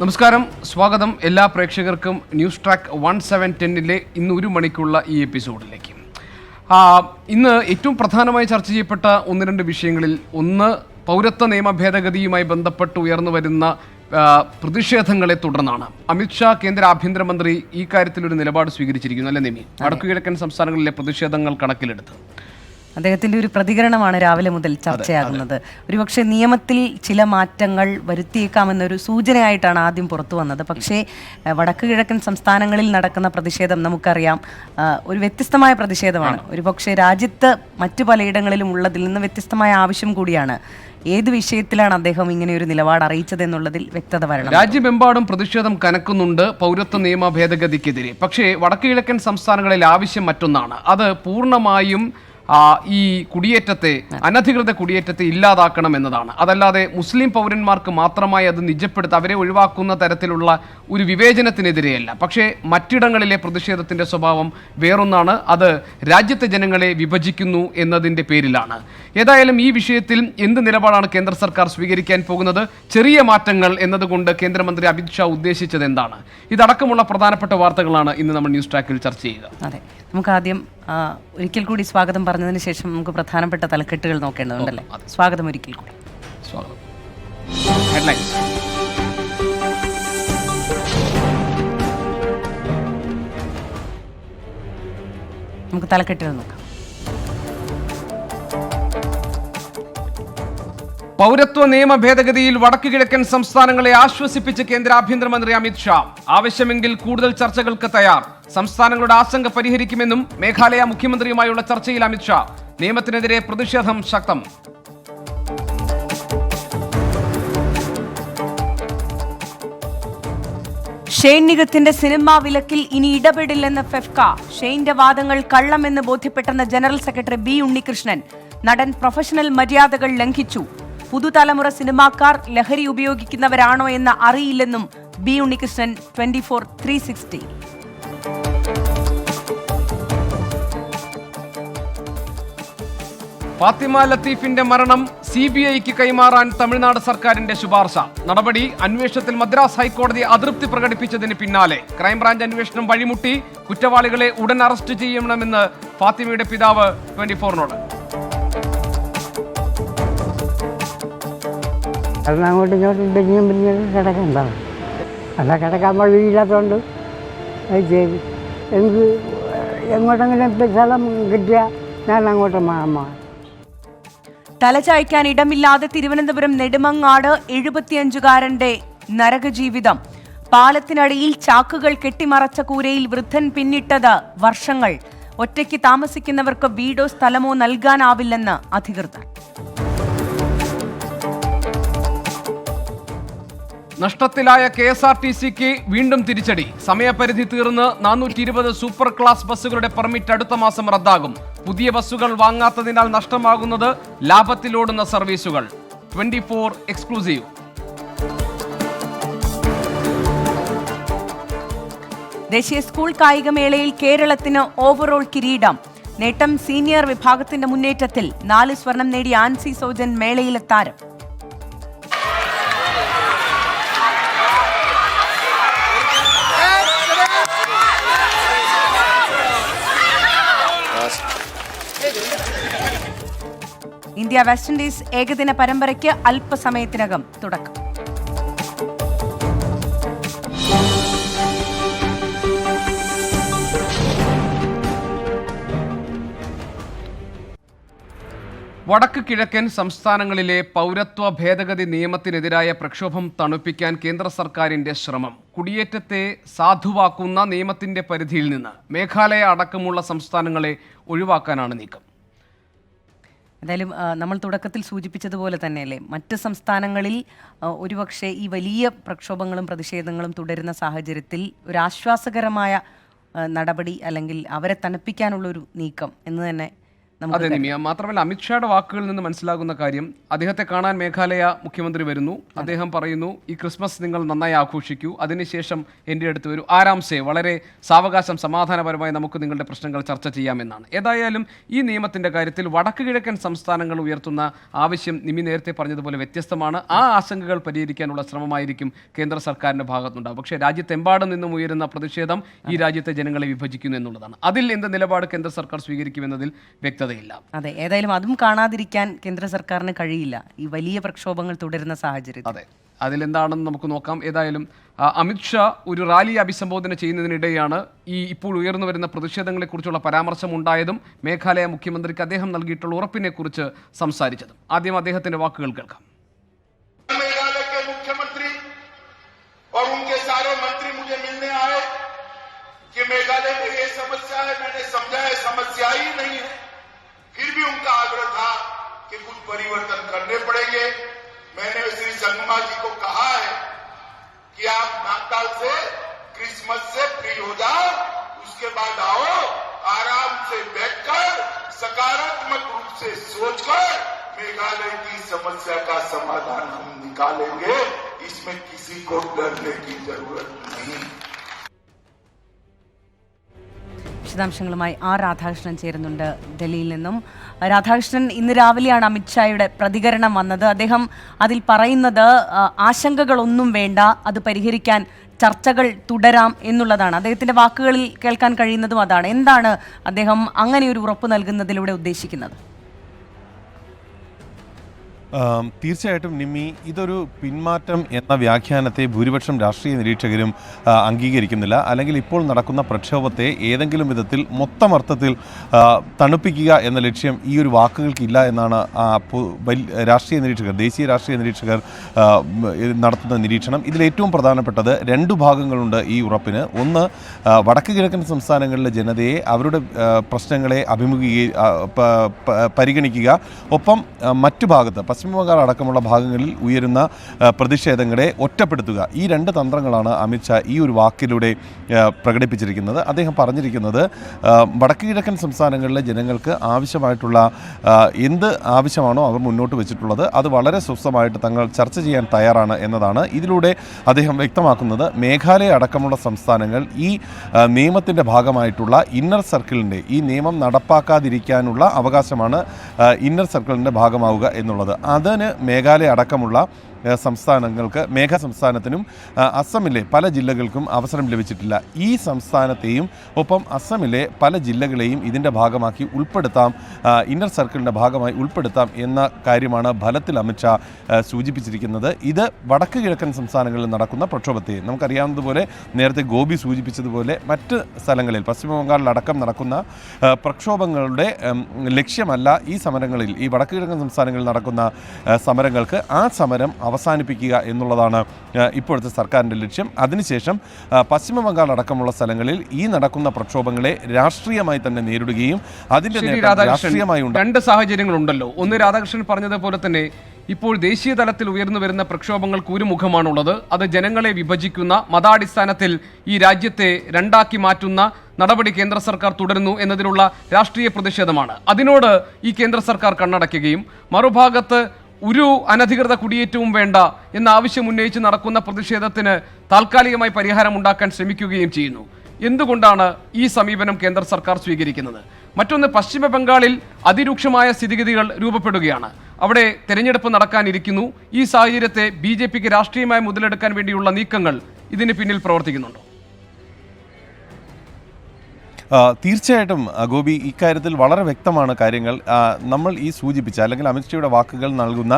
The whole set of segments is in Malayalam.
നമസ്കാരം, സ്വാഗതം എല്ലാ പ്രേക്ഷകർക്കും ന്യൂസ് ട്രാക്ക് 1710 ഇന്ന് 1 മണിക്കുള്ള ഈ എപ്പിസോഡിലേക്ക്. ഇന്ന് ഏറ്റവും പ്രധാനമായി ചർച്ച ചെയ്യപ്പെട്ട ഒന്ന് രണ്ട് വിഷയങ്ങളിൽ ഒന്ന് പൗരത്വ നിയമ ഭേദഗതിയുമായി ബന്ധപ്പെട്ട് ഉയർന്നു വരുന്ന പ്രതിഷേധങ്ങളെ തുടർന്നാണ്. അമിത്ഷാ കേന്ദ്ര ആഭ്യന്തരമന്ത്രി ഈ കാര്യത്തിൽ ഒരു നിലപാട് സ്വീകരിച്ചിരിക്കുന്നു, അല്ലെ നിമി? വടക്കുകിഴക്കൻ സംസ്ഥാനങ്ങളിലെ പ്രതിഷേധങ്ങൾ കണക്കിലെടുത്ത് അദ്ദേഹത്തിൻ്റെ ഒരു പ്രതികരണമാണ് രാവിലെ മുതൽ ചർച്ചയാകുന്നത്. ഒരുപക്ഷെ നിയമത്തിൽ ചില മാറ്റങ്ങൾ വരുത്തിയേക്കാമെന്നൊരു സൂചനയായിട്ടാണ് ആദ്യം പുറത്തു വന്നത്. പക്ഷേ വടക്ക് കിഴക്കൻ സംസ്ഥാനങ്ങളിൽ നടക്കുന്ന പ്രതിഷേധം നമുക്കറിയാം, ഒരു വ്യത്യസ്തമായ പ്രതിഷേധമാണ്. ഒരുപക്ഷെ രാജ്യത്ത് മറ്റു പലയിടങ്ങളിലും ഉള്ളതിൽ നിന്ന് വ്യത്യസ്തമായ ആവശ്യം കൂടിയാണ്. ഏത് വിഷയത്തിലാണ് അദ്ദേഹം ഇങ്ങനെ ഒരു നിലപാട് അറിയിച്ചത് എന്നുള്ളതിൽ വ്യക്തത വരണം. രാജ്യമെമ്പാടും പ്രതിഷേധം കനക്കുന്നുണ്ട് പൗരത്വ നിയമ ഭേദഗതിക്കെതിരെ. പക്ഷേ വടക്ക് കിഴക്കൻ സംസ്ഥാനങ്ങളിൽ ആവശ്യം മറ്റൊന്നാണ്. അത് പൂർണ്ണമായും ഈ കുടിയേറ്റത്തെ, അനധികൃത കുടിയേറ്റത്തെ ഇല്ലാതാക്കണം എന്നതാണ്. അതല്ലാതെ മുസ്ലിം പൗരന്മാർക്ക് മാത്രമായി അത് നിജപ്പെടുത്തി അവരെ ഒഴിവാക്കുന്ന തരത്തിലുള്ള ഒരു വിവേചനത്തിനെതിരെയല്ല. പക്ഷേ മറ്റിടങ്ങളിലെ പ്രതിഷേധത്തിൻ്റെ സ്വഭാവം വേറൊന്നാണ്. അത് രാജ്യത്തെ ജനങ്ങളെ വിഭജിക്കുന്നു എന്നതിൻ്റെ പേരിലാണ്. ഏതായാലും ഈ വിഷയത്തിൽ എന്ത് നിലപാടാണ് കേന്ദ്ര സർക്കാർ സ്വീകരിക്കാൻ പോകുന്നത്? ചെറിയ മാറ്റങ്ങൾ എന്നതുകൊണ്ട് കേന്ദ്രമന്ത്രി അമിത്ഷാ ഉദ്ദേശിച്ചത് എന്താണ്? ഇതടക്കമുള്ള പ്രധാനപ്പെട്ട വാർത്തകളാണ് ഇന്ന് നമ്മൾ ന്യൂസ് ട്രാക്കിൽ ചർച്ച ചെയ്യുക. അതെ, നമുക്ക് ആദ്യം ഒരിക്കൽ കൂടി സ്വാഗതം പറഞ്ഞതിന് ശേഷം നമുക്ക് പ്രധാനപ്പെട്ട തലക്കെട്ടുകൾ നോക്കേണ്ടതുണ്ടല്ലേ? സ്വാഗതം ഒരിക്കൽ കൂടി. സ്വാഗതം. ഹെഡ്ലൈൻസ്. നമുക്ക് തലക്കെട്ടുകൾ നോക്കാം. പൗരത്വ നിയമ ഭേദഗതിയിൽ വടക്കു കിഴക്കൻ സംസ്ഥാനങ്ങളെ ആശ്വസിപ്പിച്ച് കേന്ദ്ര ആഭ്യന്തരമന്ത്രി അമിത്ഷാ. ആവശ്യമെങ്കിൽ കൂടുതൽ ചർച്ചകൾക്ക് തയ്യാർ. സംസ്ഥാനങ്ങളുടെ ആശങ്ക പരിഹരിക്കുമെന്നും മേഘാലയ മുഖ്യമന്ത്രിയുമായുള്ള ചർച്ചയിൽ അമിത്ഷാ. നിയമത്തിനെതിരെ പ്രതിഷേധം ശക്തം. ഷെയ്ൻ നിഗത്തിന്റെ സിനിമാ വിലക്കിൽ ഇനി ഇടപെടില്ലെന്ന് ഫെഫ്ക. ഷെയ്ന്റെ വാദങ്ങൾ കള്ളമെന്ന് ബോധ്യപ്പെട്ടെന്ന ജനറൽ സെക്രട്ടറി ബി ഉണ്ണികൃഷ്ണൻ. നടൻ പ്രൊഫഷണൽ മര്യാദകൾ ലംഘിച്ചു. പുതുതലമുറ സിനിമാക്കാർ ലഹരി ഉപയോഗിക്കുന്നവരാണോ എന്ന് അറിയില്ലെന്നും ബി ഉണ്ണികൃഷ്ണൻ 24/360. ഫാത്തിമ ലത്തീഫിന്റെ മരണം CBIക്ക് കൈമാറാൻ തമിഴ്നാട് സർക്കാരിന്റെ ശുപാർശ. നടപടി അന്വേഷണത്തിൽ മദ്രാസ് ഹൈക്കോടതി അതൃപ്തി പ്രകടിപ്പിച്ചതിന് പിന്നാലെ ക്രൈംബ്രാഞ്ച് അന്വേഷണം വഴിമുട്ടി. കുറ്റവാളികളെ ഉടൻ അറസ്റ്റ് ചെയ്യണമെന്ന് ഫാത്തിമയുടെ പിതാവ് 24നോട്. കാരണം അങ്ങോട്ടും ഇങ്ങോട്ടും പിരിഞ്ഞും കിടക്കണ്ടാവും. അല്ല, കിടക്കാൻ വഴിയില്ലാത്തതുകൊണ്ട് അത് ചെയ്തു. എനിക്ക് എങ്ങോട്ടെങ്കിലും സ്ഥലം കിട്ടിയാൽ ഞാൻ അങ്ങോട്ട് മാറാം. തലചായ്ക്കാൻ ഇടമില്ലാതെ തിരുവനന്തപുരം നെടുമങ്ങാട് 75-കാരന്റെ നരകജീവിതം. പാലത്തിനടിയിൽ ചാക്കുകൾ കെട്ടിമറച്ച കൂരയിൽ വൃദ്ധൻ പിന്നിട്ടത് വർഷങ്ങൾ. ഒറ്റയ്ക്ക് താമസിക്കുന്നവർക്ക് വീടോ സ്ഥലമോ നൽകാനാവില്ലെന്ന് അധികൃതർ. നഷ്ടത്തിലായ KSRTCക്ക് വീണ്ടും തിരിച്ചടി. സമയപരിധി തീർന്ന് 420 സൂപ്പർ ക്ലാസ് ബസ്സുകളുടെ പെർമിറ്റ് അടുത്ത മാസം റദ്ദാകും. പുതിയ ബസ്സുകൾ വാങ്ങാത്തതിനാൽ നഷ്ടമാകുന്നത് ലാഭത്തിലോടുന്ന സർവീസുകൾ. 24 എക്സ്ക്ലൂസീവ്. ദേശീയ സ്കൂൾ കായികമേളയിൽ കേരളത്തിന് ഓവറോൾ കിരീടം. നേട്ടം സീനിയർ വിഭാഗത്തിന്റെ മുന്നേറ്റത്തിൽ. 4 സ്വർണം നേടി ആൻസി സോജൻ മേളയിലെ താരം. ഇന്ത്യ വെസ്റ്റ് ഇൻഡീസ് ഏകദിന പരമ്പരയ്ക്ക് അല്പസമയത്തിനകം തുടക്കം. വടക്ക് കിഴക്കൻ സംസ്ഥാനങ്ങളിലെ പൗരത്വ ഭേദഗതി നിയമത്തിനെതിരായ പ്രക്ഷോഭം തണുപ്പിക്കാൻ കേന്ദ്ര സർക്കാരിന്റെ ശ്രമം. കുടിയേറ്റത്തെ സാധുവാക്കുന്ന നിയമത്തിന്റെ പരിധിയിൽ നിന്ന് മേഘാലയ അടക്കമുള്ള സംസ്ഥാനങ്ങളെ ഒഴിവാക്കാനാണ് നീക്കം. എന്തായാലും നമ്മൾ തുടക്കത്തിൽ സൂചിപ്പിച്ചതുപോലെ തന്നെയല്ലേ, മറ്റ് സംസ്ഥാനങ്ങളിൽ ഒരുപക്ഷെ ഈ വലിയ പ്രക്ഷോഭങ്ങളും പ്രതിഷേധങ്ങളും തുടരുന്ന സാഹചര്യത്തിൽ ഒരു ആശ്വാസകരമായ നടപടി അല്ലെങ്കിൽ അവരെ തണുപ്പിക്കാനുള്ളൊരു നീക്കം എന്ന് തന്നെ അതെ നിമിയ, മാത്രമല്ല അമിത്ഷായുടെ വാക്കുകളിൽ നിന്ന് മനസ്സിലാകുന്ന കാര്യം, അദ്ദേഹത്തെ കാണാൻ മേഘാലയ മുഖ്യമന്ത്രി വരുന്നു, അദ്ദേഹം പറയുന്നു ഈ ക്രിസ്മസ് നിങ്ങൾ നന്നായി ആഘോഷിക്കൂ, അതിനുശേഷം എൻ്റെ അടുത്ത് വരൂ, ആരാംസെ വളരെ സാവകാശം സമാധാനപരമായി നമുക്ക് നിങ്ങളുടെ പ്രശ്നങ്ങൾ ചർച്ച ചെയ്യാമെന്നാണ്. ഏതായാലും ഈ നിയമത്തിൻ്റെ കാര്യത്തിൽ വടക്ക് കിഴക്കൻ സംസ്ഥാനങ്ങൾ ഉയർത്തുന്ന ആവശ്യം നിമി നേരത്തെ പറഞ്ഞതുപോലെ വ്യത്യസ്തമാണ്. ആ ആശങ്കകൾ പരിഹരിക്കാനുള്ള ശ്രമമായിരിക്കും കേന്ദ്ര സർക്കാരിൻ്റെ ഭാഗത്തുണ്ടാകും. പക്ഷേ രാജ്യത്തെമ്പാടും നിന്നും ഉയരുന്ന പ്രതിഷേധം ഈ രാജ്യത്തെ ജനങ്ങളെ വിഭജിക്കുന്നു എന്നുള്ളതാണ്. അതിൽ എന്ത് നിലപാട് കേന്ദ്ര സർക്കാർ സ്വീകരിക്കുമെന്നതിൽ വ്യക്തത. അതെ, ഏതായാലും അതും കാണാതിരിക്കാൻ കേന്ദ്ര സർക്കാരിന് കഴിയില്ല ഈ വലിയ പ്രക്ഷോഭങ്ങൾ തുടരുന്ന സാഹചര്യം. അതെ, അതിലെന്താണെന്ന് നമുക്ക് നോക്കാം. ഏതായാലും അമിത്ഷാ ഒരു റാലിയെ അഭിസംബോധന ചെയ്യുന്നതിനിടെയാണ് ഈ ഇപ്പോൾ ഉയർന്നു വരുന്ന പ്രതിഷേധങ്ങളെക്കുറിച്ചുള്ള പരാമർശം ഉണ്ടായതും മേഘാലയ മുഖ്യമന്ത്രിക്ക് അദ്ദേഹം നൽകിയിട്ടുള്ള ഉറപ്പിനെ കുറിച്ച് സംസാരിച്ചതും. ആദ്യം അദ്ദേഹത്തിന്റെ വാക്കുകൾ കേൾക്കാം. मेघालय में ये समस्या है, मैंने समझा है समस्या ही नहीं है, फिर भी उनका आग्रह था कि कुछ परिवर्तन करने पड़ेंगे. मैंने श्री संगमा जी को कहा है कि आप नाताल से क्रिसमस से फ्री हो जाओ, उसके बाद आओ, आराम से बैठकर सकारात्मक रूप से सोचकर मेघालय की समस्या का समाधान हम निकालेंगे. इसमें किसी को डरने की जरूरत नहीं. വിശദാംശങ്ങളുമായി ആർ രാധാകൃഷ്ണൻ ചേരുന്നുണ്ട് ഡൽഹിയിൽ നിന്നും. രാധാകൃഷ്ണൻ, ഇന്ന് രാവിലെയാണ് അമിത്ഷായുടെ പ്രതികരണം വന്നത്. അദ്ദേഹം അതിൽ പറയുന്നത് ആശങ്കകളൊന്നും വേണ്ട, അത് പരിഹരിക്കാൻ ചർച്ചകൾ തുടരാം എന്നുള്ളതാണ്. അദ്ദേഹത്തിന്റെ വാക്കുകളിൽ കേൾക്കാൻ കഴിയുന്നതും അതാണ്. എന്താണ് അദ്ദേഹം അങ്ങനെ ഒരു ഉറപ്പ് നൽകുന്നതിലൂടെ ഉദ്ദേശിക്കുന്നത്? തീർച്ചയായിട്ടും നിമ്മി, ഇതൊരു പിന്മാറ്റം എന്ന വ്യാഖ്യാനത്തെ ഭൂരിപക്ഷം രാഷ്ട്രീയ നിരീക്ഷകരും അംഗീകരിക്കുന്നില്ല. അല്ലെങ്കിൽ ഇപ്പോൾ നടക്കുന്ന പ്രക്ഷോഭത്തെ ഏതെങ്കിലും വിധത്തിൽ മൊത്തം അർത്ഥത്തിൽ തണുപ്പിക്കുക എന്ന ലക്ഷ്യം ഈ ഒരു വാക്കുകൾക്കില്ല എന്നാണ് രാഷ്ട്രീയ നിരീക്ഷകർ, ദേശീയ രാഷ്ട്രീയ നിരീക്ഷകർ നടത്തുന്ന നിരീക്ഷണം. ഇതിലേറ്റവും പ്രധാനപ്പെട്ടത് രണ്ടു ഭാഗങ്ങളുണ്ട് ഈ ഉറപ്പിന്. ഒന്ന്, വടക്ക് കിഴക്കൻ സംസ്ഥാനങ്ങളിലെ ജനതയെ അവരുടെ പ്രശ്നങ്ങളെ പരിഗണിക്കുക, ഒപ്പം മറ്റു ഭാഗത്ത് പശ്ചിമബംഗാൾ അടക്കമുള്ള ഭാഗങ്ങളിൽ ഉയരുന്ന പ്രതിഷേധങ്ങളെ ഒറ്റപ്പെടുത്തുക. ഈ രണ്ട് തന്ത്രങ്ങളാണ് അമിത്ഷാ ഈ ഒരു വാക്കിലൂടെ പ്രകടിപ്പിച്ചിരിക്കുന്നത്. അദ്ദേഹം പറഞ്ഞിരിക്കുന്നത് വടക്ക് കിഴക്കൻ സംസ്ഥാനങ്ങളിലെ ജനങ്ങൾക്ക് ആവശ്യമായിട്ടുള്ള എന്ത് ആവശ്യമാണോ അവർ മുന്നോട്ട് വെച്ചിട്ടുള്ളത് അത് വളരെ സ്വസ്ഥമായിട്ട് തങ്ങൾ ചർച്ച ചെയ്യാൻ തയ്യാറാണ് എന്നതാണ്. ഇതിലൂടെ അദ്ദേഹം വ്യക്തമാക്കുന്നത് മേഘാലയ അടക്കമുള്ള സംസ്ഥാനങ്ങൾ ഈ നിയമത്തിൻ്റെ ഭാഗമായിട്ടുള്ള ഇന്നർ സർക്കിളിൻ്റെ, ഈ നിയമം നടപ്പാക്കാതിരിക്കാനുള്ള അവകാശമാണ് ഇന്നർ സർക്കിളിൻ്റെ ഭാഗമാവുക എന്നുള്ളത്. അതിന് മേഘാലയ അടക്കമുള്ള സംസ്ഥാനങ്ങൾക്ക്, സംസ്ഥാനത്തിനും അസമിലെ പല ജില്ലകൾക്കും അവസരം ലഭിച്ചിട്ടില്ല. ഈ സംസ്ഥാനത്തെയും ഒപ്പം അസമിലെ പല ജില്ലകളെയും ഇതിൻ്റെ ഭാഗമാക്കി ഉൾപ്പെടുത്താം, ഇന്നർ സർക്കിളിൻ്റെ ഭാഗമായി ഉൾപ്പെടുത്താം എന്ന കാര്യമാണ് ഫലത്തിൽ അമിത്ഷാ സൂചിപ്പിച്ചിരിക്കുന്നത്. ഇത് വടക്ക് കിഴക്കൻ സംസ്ഥാനങ്ങളിൽ നടക്കുന്ന പ്രക്ഷോഭത്തെ, നമുക്കറിയാവുന്നതുപോലെ നേരത്തെ ഗോപി സൂചിപ്പിച്ചതുപോലെ മറ്റ് സ്ഥലങ്ങളിൽ പശ്ചിമബംഗാളിലടക്കം നടക്കുന്ന പ്രക്ഷോഭങ്ങളുടെ ലക്ഷ്യമല്ല ഈ സമരങ്ങളിൽ, ഈ വടക്ക് കിഴക്കൻ സംസ്ഥാനങ്ങളിൽ നടക്കുന്ന സമരങ്ങൾക്ക് ആ സമരം അവസാനിപ്പിക്കുക എന്നുള്ളതാണ് ഇപ്പോഴത്തെ സർക്കാരിൻ്റെ ലക്ഷ്യം. അതിനുശേഷം പശ്ചിമ ബംഗാൾ അടക്കമുള്ള സ്ഥലങ്ങളിൽ ഈ നടക്കുന്ന പ്രക്ഷോഭങ്ങളെ രാഷ്ട്രീയമായി തന്നെ നേരിടുകയും അതിൻ്റെ രാഷ്ട്രീയമായി രണ്ട് സാഹചര്യങ്ങളുണ്ടല്ലോ. ഒന്ന്, രാധാകൃഷ്ണൻ പറഞ്ഞതുപോലെ തന്നെ ഇപ്പോൾ ദേശീയ തലത്തിൽ ഉയർന്നു വരുന്ന പ്രക്ഷോഭങ്ങൾക്ക് ഒരു മുഖമാണുള്ളത്. അത് ജനങ്ങളെ വിഭജിക്കുന്ന, മതാടിസ്ഥാനത്തിൽ ഈ രാജ്യത്തെ രണ്ടാക്കി മാറ്റുന്ന നടപടി കേന്ദ്ര സർക്കാർ തുടരുന്നു എന്നതിലുള്ള രാഷ്ട്രീയ പ്രതിഷേധമാണ്. അതിനോട് ഈ കേന്ദ്ര സർക്കാർ കണ്ണടയ്ക്കുകയും മറുഭാഗത്ത് ഒരു അനധികൃത കുടിയേറ്റവും വേണ്ട എന്ന ആവശ്യം ഉന്നയിച്ച് നടക്കുന്ന പ്രതിഷേധത്തിന് താൽക്കാലികമായി പരിഹാരം ഉണ്ടാക്കാൻ ശ്രമിക്കുകയും ചെയ്യുന്നു. എന്തുകൊണ്ടാണ് ഈ സമീപനം കേന്ദ്ര സർക്കാർ സ്വീകരിക്കുന്നത്? മറ്റൊന്ന്, പശ്ചിമ ബംഗാളിൽ അതിരൂക്ഷമായ സ്ഥിതിഗതികൾ രൂപപ്പെടുകയാണ്. അവിടെ തെരഞ്ഞെടുപ്പ് നടക്കാനിരിക്കുന്നു. ഈ സാഹചര്യത്തെ BJPക്ക് രാഷ്ട്രീയമായി മുതലെടുക്കാൻ വേണ്ടിയുള്ള നീക്കങ്ങൾ ഇതിന് പിന്നിൽ പ്രവർത്തിക്കുന്നുണ്ടോ? തീർച്ചയായിട്ടും ഗോപി, ഇക്കാര്യത്തിൽ വളരെ വ്യക്തമാണ് കാര്യങ്ങൾ. നമ്മൾ ഈ സൂചിപ്പിച്ച അല്ലെങ്കിൽ അമിത്ഷായുടെ വാക്കുകൾ നൽകുന്ന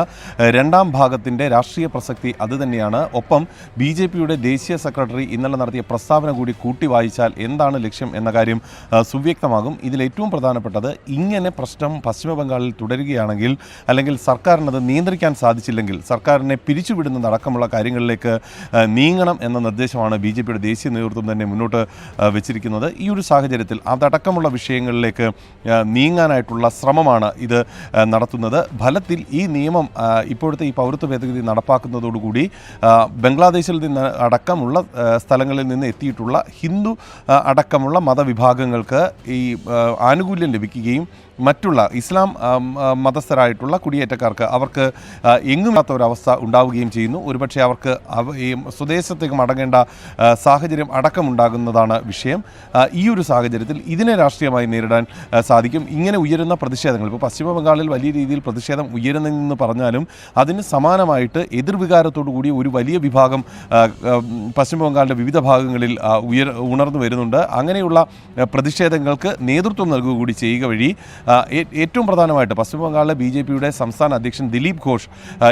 രണ്ടാം ഭാഗത്തിൻ്റെ രാഷ്ട്രീയ പ്രസക്തി അതുതന്നെയാണ്. ഒപ്പം BJPയുടെ ദേശീയ സെക്രട്ടറി ഇന്നലെ നടത്തിയ പ്രസ്താവന കൂടി കൂട്ടി വായിച്ചാൽ എന്താണ് ലക്ഷ്യം എന്ന കാര്യം സുവ്യക്തമാകും. ഇതിലേറ്റവും പ്രധാനപ്പെട്ടത്, ഇങ്ങനെ പ്രശ്നം പശ്ചിമ ബംഗാളിൽ തുടരുകയാണെങ്കിൽ അല്ലെങ്കിൽ സർക്കാരിനത് നിയന്ത്രിക്കാൻ സാധിച്ചില്ലെങ്കിൽ സർക്കാരിനെ പിരിച്ചുവിടുന്നതടക്കമുള്ള കാര്യങ്ങളിലേക്ക് നീങ്ങണം എന്ന നിർദ്ദേശമാണ് BJPയുടെ ദേശീയ നേതൃത്വം തന്നെ മുന്നോട്ട് വെച്ചിരിക്കുന്നത്. ഈ ഒരു സാഹചര്യത്തിൽ അതടക്കമുള്ള വിഷയങ്ങളിലേക്ക് നീങ്ങാനായിട്ടുള്ള ശ്രമമാണ് ഇത് നടത്തുന്നത്. ഫലത്തിൽ ഈ നിയമം, ഇപ്പോഴത്തെ ഈ പൗരത്വ ഭേദഗതി നടപ്പാക്കുന്നതോടുകൂടി ബംഗ്ലാദേശിൽ നിന്ന് അടക്കമുള്ള സ്ഥലങ്ങളിൽ നിന്ന് എത്തിയിട്ടുള്ള ഹിന്ദു അടക്കമുള്ള മതവിഭാഗങ്ങൾക്ക് ഈ ആനുകൂല്യം ലഭിക്കുകയും മറ്റുള്ള ഇസ്ലാം മതസ്ഥരായിട്ടുള്ള കുടിയേറ്റക്കാർക്ക് അവർക്ക് എങ്ങുമില്ലാത്ത ഒരവസ്ഥ ഉണ്ടാവുകയും ചെയ്യുന്നു. ഒരുപക്ഷെ അവർക്ക് ഈ സ്വദേശത്തേക്ക് മടങ്ങേണ്ട സാഹചര്യം അടക്കമുണ്ടാകുന്നതാണ് വിഷയം. ഈ ഒരു സാഹചര്യത്തിൽ ഇതിനെ രാഷ്ട്രീയമായി നേരിടാൻ സാധിക്കും. ഇങ്ങനെ ഉയരുന്ന പ്രതിഷേധങ്ങൾ, ഇപ്പോൾ പശ്ചിമ ബംഗാളിൽ വലിയ രീതിയിൽ പ്രതിഷേധം ഉയരുന്നെന്ന് പറഞ്ഞാലും അതിന് സമാനമായിട്ട് എതിർവികാരത്തോടു കൂടി ഒരു വലിയ വിഭാഗം പശ്ചിമ ബംഗാളിൻ്റെ വിവിധ ഭാഗങ്ങളിൽ ഉണർന്നു വരുന്നുണ്ട്. അങ്ങനെയുള്ള പ്രതിഷേധങ്ങൾക്ക് നേതൃത്വം നൽകുക കൂടി ചെയ്യുക വഴി ഏറ്റവും പ്രധാനമായിട്ട് പശ്ചിമ ബംഗാളിലെ BJPയുടെ സംസ്ഥാന അധ്യക്ഷൻ ദിലീപ് ഘോഷ്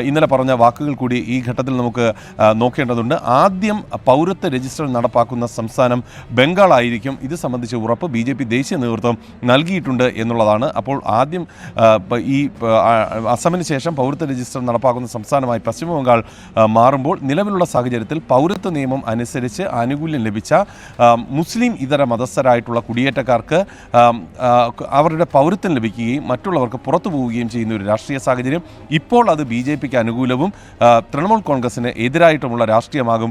ഇന്നലെ പറഞ്ഞ വാക്കുകൾ കൂടി ഈ ഘട്ടത്തിൽ നമുക്ക് നോക്കേണ്ടതുണ്ട്. ആദ്യം പൗരത്വ രജിസ്റ്റർ നടപ്പാക്കുന്ന സംസ്ഥാനം ബംഗാളായിരിക്കും. ഇത് സംബന്ധിച്ച ഉറപ്പ് BJP ദേശീയ നേതൃത്വം നൽകിയിട്ടുണ്ട് എന്നുള്ളതാണ്. അപ്പോൾ ആദ്യം ഈ അസമിന് ശേഷം പൗരത്വ രജിസ്റ്റർ നടപ്പാക്കുന്ന സംസ്ഥാനമായി പശ്ചിമ ബംഗാൾ മാറുമ്പോൾ നിലവിലുള്ള സാഹചര്യത്തിൽ പൗരത്വ നിയമം അനുസരിച്ച് ആനുകൂല്യം ലഭിച്ച മുസ്ലിം ഇതര മതസ്ഥരായിട്ടുള്ള കുടിയേറ്റക്കാർക്ക് അവരുടെ പൗരത്വം ലഭിക്കുകയും മറ്റുള്ളവർക്ക് പുറത്തു പോവുകയും ചെയ്യുന്ന ഒരു രാഷ്ട്രീയ സാഹചര്യം. ഇപ്പോൾ അത് BJPക്ക് അനുകൂലവും തൃണമൂൽ കോൺഗ്രസിന് എതിരായിട്ടുമുള്ള രാഷ്ട്രീയമാകും